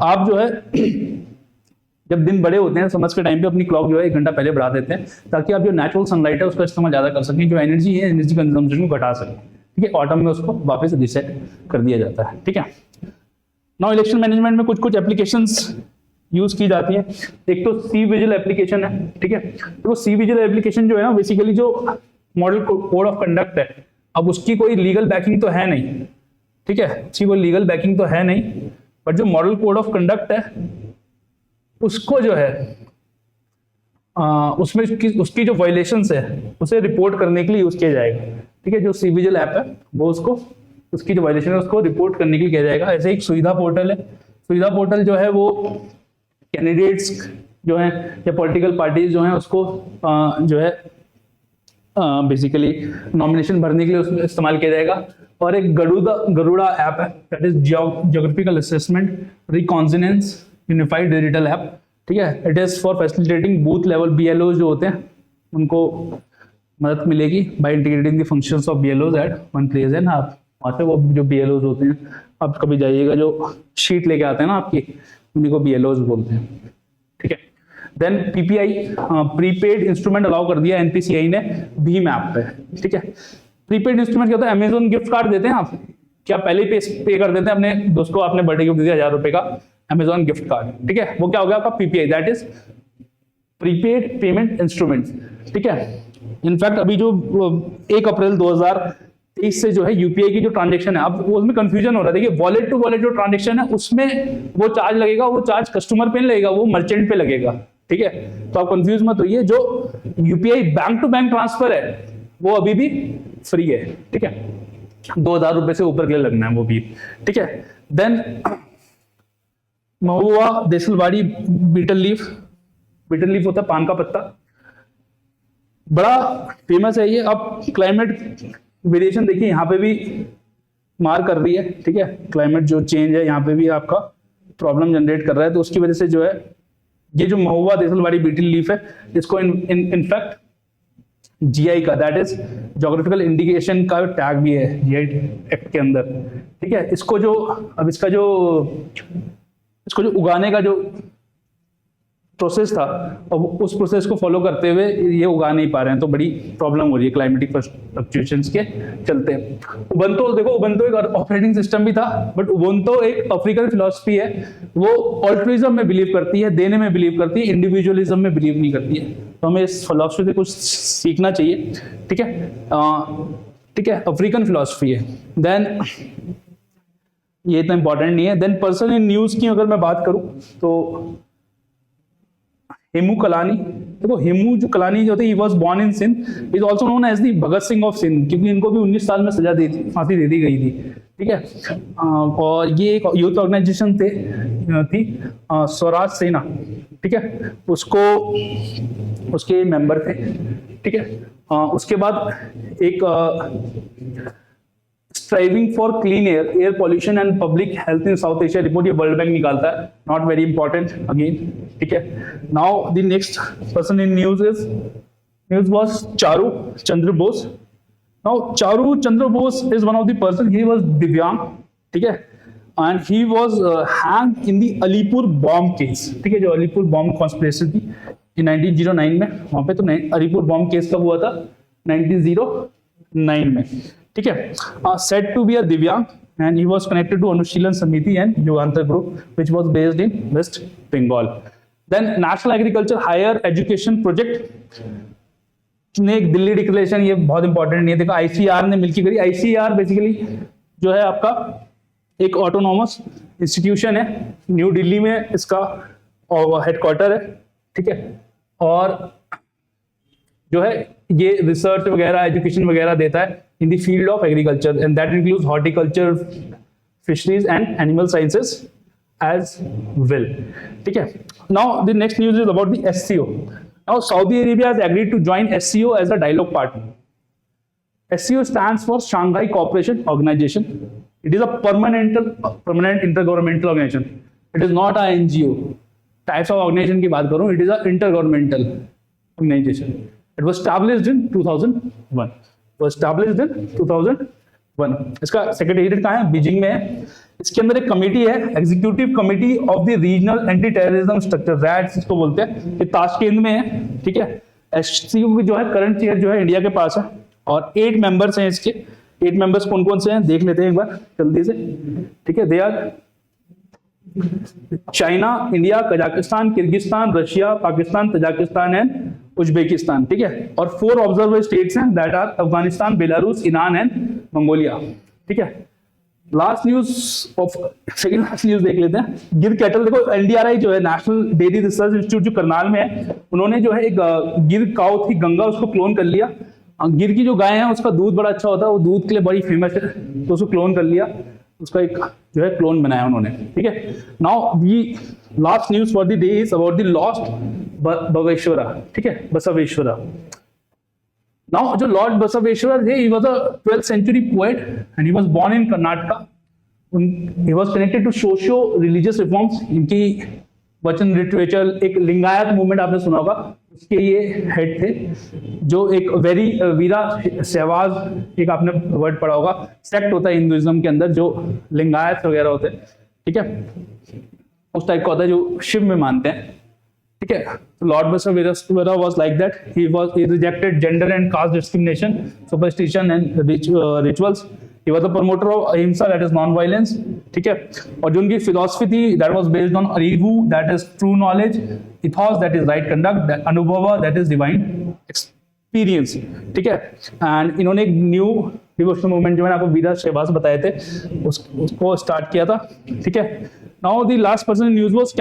आप जो है जब दिन बड़े होते हैं समझ के टाइम पे अपनी क्लॉक जो है 1 घंटा पहले बढ़ा देते हैं, ताकि आप जो नेचुरल सनलाइट है उसका इस्तेमाल ज्यादा कर सकें, जो एनर्जी है एनर्जी कंजम्पशन को घटा सकें, ठीक है। ऑटम में उसको वापस रिसेट कर दिया जाता है, ठीक है। नाउ इलेक्शन मैनेजमेंट में कुछ कुछ एप्लीकेशंस यूज की जाती है। एक तो सी विजिल एप्लीकेशन है, ठीक है। तो सी विजिल एप्लीकेशन जो है ना, बेसिकली जो मॉडल कोड ऑफ कंडक्ट है, अब उसकी कोई लीगल बैकिंग तो है नहीं, ठीक है, उसकी कोई लीगल बैकिंग तो है नहीं, बट जो मॉडल कोड ऑफ कंडक्ट है उसको जो है उसमें उसकी जो वायलेशंस है उसे रिपोर्ट करने के लिए यूज किया जाएगा, ठीक है। जो सी विजिल ऐप है वो उसको उसकी जो वायलेशन है उसको रिपोर्ट करने के लिए किया जाएगा। ऐसे एक सुविधा पोर्टल है, सुविधा पोर्टल जो है वो कैंडिडेट्स जो हैं या पॉलिटिकल पार्टीज जो हैं उसको जो है बेसिकली नॉमिनेशन भरने के लिए उसमें इस्तेमाल किया जाएगा। और एक गरुड़ा ऐप है, that is geographical assessment reconnaissance unified digital app, ठीक है। It is for facilitating booth level BLOs जो होते हैं उनको मदद मिलेगी by integrating the functions of BLOs at one place. है ना, आप वहाँ से वो जो BLOs होते हैं, आप कभी जाइएगा जो शीट लेके आते हैं ना आपकी, उन्हीं को BLOs बोलते हैं, ठीक है। Then PPI prepaid instrument allow कर दिया NPCI ने भीम ऐप पे, ठीक है। प्रीपेड इंस्ट्रूमेंट क्या होता है, अमेजोन गिफ्ट कार्ड देते हैं आप, क्या पहले पे कर देते हैं अपने दोस्त को, आपने बर्थडे गिफ्ट दिया 1000 रुपए का अमेजोन गिफ्ट कार्ड, ठीक है, वो क्या हो गया आपका PPI, that is prepaid payment instrument, ठीक है। इनफैक्ट अभी जो 1 अप्रैल 2023 से जो है UPI की जो ट्रांजेक्शन है, अब वो उसमें कंफ्यूजन हो रहा है। देखिए वॉलेट टू वॉलेट जो ट्रांजेक्शन है उसमें वो चार्ज लगेगा, वो चार्ज कस्टमर पे नहीं लगेगा, वो मर्चेंट पे लगेगा, ठीक है। तो आप कंफ्यूज मत होइए, जो UPI bank to bank transfer है वो अभी भी फ्री है, ठीक है, 2000 रुपए से ऊपर के लिए लगना है वो भी, ठीक है। देन महुआ देसलवाड़ी बीटल लीफ होता है पान का पत्ता, बड़ा फेमस है ये। अब क्लाइमेट वेरिएशन देखिए यहाँ पे भी मार कर रही है, ठीक है, क्लाइमेट जो चेंज है यहाँ पे भी आपका प्रॉब्लम जनरेट कर रहा है, तो उसकी वजह से जो है ये जो महुआ देसलवाड़ी बीटल लीफ है इसको इनफैक्ट GI का, दैट इज ज्योग्राफिकल इंडिकेशन का टैग भी है GI एक्ट के अंदर, ठीक है। इसको जो अब इसको जो उगाने का जो प्रोसेस था, अब उस प्रोसेस को फॉलो करते हुए ये उगा नहीं पा रहे हैं, तो बड़ी प्रॉब्लम हो रही है क्लाइमेटिक फ्लक्चुएशंस के चलते। उबंटू देखो, उबंटू एक ऑपरेटिंग सिस्टम भी था, बट उबंटू एक अफ्रीकन फिलॉसफी है, वो ऑल्ट्रुइज्म में बिलीव करती है, देने में बिलीव करती है, इंडिविजुअलिज्म में बिलीव नहीं करती है। तो हमें इस फिलॉसफी से कुछ सीखना चाहिए, ठीक है, ठीक है, अफ्रीकन फिलॉसफी है। देन ये इतना इंपॉर्टेंट नहीं है। देन पर्सन इन न्यूज की अगर मैं बात करूं तो हेमू कलानी, देखो हेमू जो कलानी जो थे, he was born in Sindh, is also known as the Bhagat Singh of Sindh, क्योंकि इनको भी 19 साल में सजा दी थी, फांसी दे दी गई थी, ठीक है। और ये एक यूथ ऑर्गेनाइजेशन थी स्वराज सेना, ठीक है, उसके मेंबर थे, ठीक है। उसके बाद एक striving for clean air pollution and public health in south Asia report, ये वर्ल्ड बैंक निकालता है, नॉट वेरी इंपॉर्टेंट अगेन, ठीक है। Now the next person in news was Charu Chandra Bose. Now Charu Chandra Bose is one of the person, he was दिव्यांग, ठीक है, and he was hanged in the Alipur bomb case, ठीक है, जो अलीपुर बॉम्ब कॉन्स्पिरेसी थी इन 1909 में, वहां पे तो अलीपुर बॉम्ब केस कब हुआ था, 1909 में, ठीक है। सेड टू बी अ दिव्यांग and he was connected to Anushilan Samiti and Yugantar Group, which was based in West Bengal. Then National Agriculture Higher Education Project ने एक दिल्ली डिक्लेरेशन, ये बहुत इंपॉर्टेंट नहीं है, देखो ICR ने मिलकर करी। ICR बेसिकली जो है आपका एक ऑटोनॉमस इंस्टीट्यूशन है, न्यू दिल्ली में इसका हेडक्वार्टर है, ठीक है, और जो है ये रिसर्च वगैरह एजुकेशन वगैरह देता है in the field of agriculture, and that includes horticulture, fisheries and animal sciences as well. ठीक है, now the next news is about the SCO। Now Saudi Arabia has agreed to join SCO as a dialogue partner. SCO stands for Shanghai Cooperation Organization. It is a permanent intergovernmental organization. It is not a NGO. Types of organization की बात करूं, it is a intergovernmental organization. It was established in 2001. इसका secretariat कहाँ है? Beijing में है। इसके अंदर एक कमेटी है, executive committee of the regional anti terrorism structure, rats इसको बोलते हैं। ये ताशकेंद में है। ठीक है, SCO की जो है करंट चेयर जो है इंडिया के पास है और 8 मेंबर्स हैं इसके। 8 मेंबर्स कौन कौन से हैं देख लेते हैं एक बार जल्दी से। ठीक है, they are China, India, Kazakhstan, Kyrgyzstan, Russia, Pakistan, Tajikistan and Uzbekistan. ठीक है, और 4 ऑब्जर्वर स्टेट्स हैं that are Afghanistan, Belarus, Iran and Mongolia. ठीक है, last news second last news देख लेते हैं। गिर कैटल, देखो NDRI जो है नेशनल डेयरी रिसर्च इंस्टीट्यूट जो करनाल में है, उन्होंने जो है एक गिर काउ थी गंगा, उसको क्लोन कर लिया। गिर की जो गाय है उसका दूध बड़ा अच्छा होता है, वो दूध के लिए बड़ी फेमस है, तो उसको क्लोन कर लिया, उसका एक जो है क्लोन बनाया उन्होंने। ठीक है, now the last news for the day is about the lost Basaveshwara. ठीक है, बसवेश्वरा। नाउ जो लॉर्ड बसवेश्वरा थे, he was a 12th century poet and he was born in Karnataka. He was connected to socio religious reforms. इनकी वचन literature, एक Lingayat movement आपने सुना होगा, उसके ये हेड थे। जो एक वेरी वीरा सहवाज, एक आपने वर्ड पढ़ा होगा, सेक्ट होता है हिंदुइज्म के अंदर जो लिंगायत वगैरह होते हैं। ठीक है, उस टाइप का होता है जो शिव में मानते हैं। ठीक है, Lord Basaveshwara was like that. He rejected gender and caste discrimination, superstition and rituals. He was a promoter of ahimsa, that is non-violence. ठीक है, और जो उनकी फिलोसफी थी, that was based on arivu, that is true knowledge, ethos, that is right conduct, anubhava, that is divine experience. ठीक है, and इन्होंने एक न्यू डिवोशनल मूवमेंट जो मैंने आपको वीरा शहबाज बताए थे उसको स्टार्ट किया था। ठीक है, now the last person news was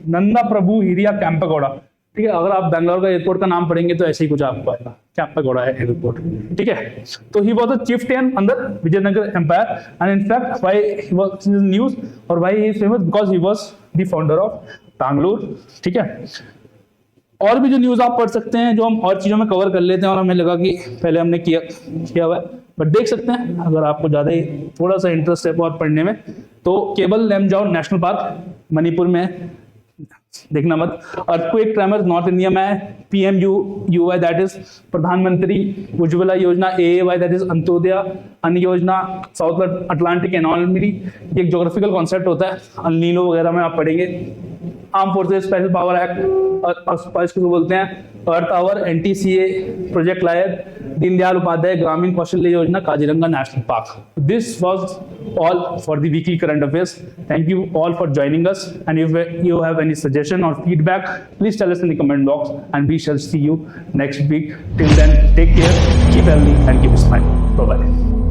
Nanda Prabhu Hiriya Kempegowda. ठीक है, अगर आप बैंगलोर का एयरपोर्ट का नाम पढ़ेंगे तो ऐसे ही कुछ आपको आएगा, कैंपेगौड़ा है एयरपोर्ट। ठीक है, तो ही वाज अ chieftain अंदर Vijayanagar empire and in fact why he was news और why he is famous because he was the founder of Bangalore. ठीक है, और भी जो न्यूज आप पढ़ सकते हैं, जो हम और चीजों में कवर कर लेते हैं और हमें लगा कि पहले हमने किया हुआ है, बट देख सकते हैं अगर आपको ज्यादा ही थोड़ा सा इंटरेस्ट है और पढ़ने में, तो केबल लेमजाओ नेशनल पार्क मणिपुर में है, देखना मत। अर्थक्वेक ट्रेमर नॉर्थ इंडिया में है। PMUY दैट इज प्रधानमंत्री उज्ज्वला योजना, AAY दैट इज अंत्योदय अन्न योजना, साउथ अटलांटिक एनॉमली, ये एक ज्योग्राफिकल कॉन्सेप्ट होता है, अल्नीनो वगैरह में आप पढ़ेंगे। Armed forces special power act, इसको बोलते हैं earth hour, NTCA project lion, Deendayal Upadhyaya Grameen Kaushalya Yojana, Kaziranga national park. This was all for the weekly current affairs. Thank you all for joining us, and if you have any suggestion or feedback, please tell us in the comment box and we shall see you next week. Till then, take care, keep healthy and keep smiling. Bye bye.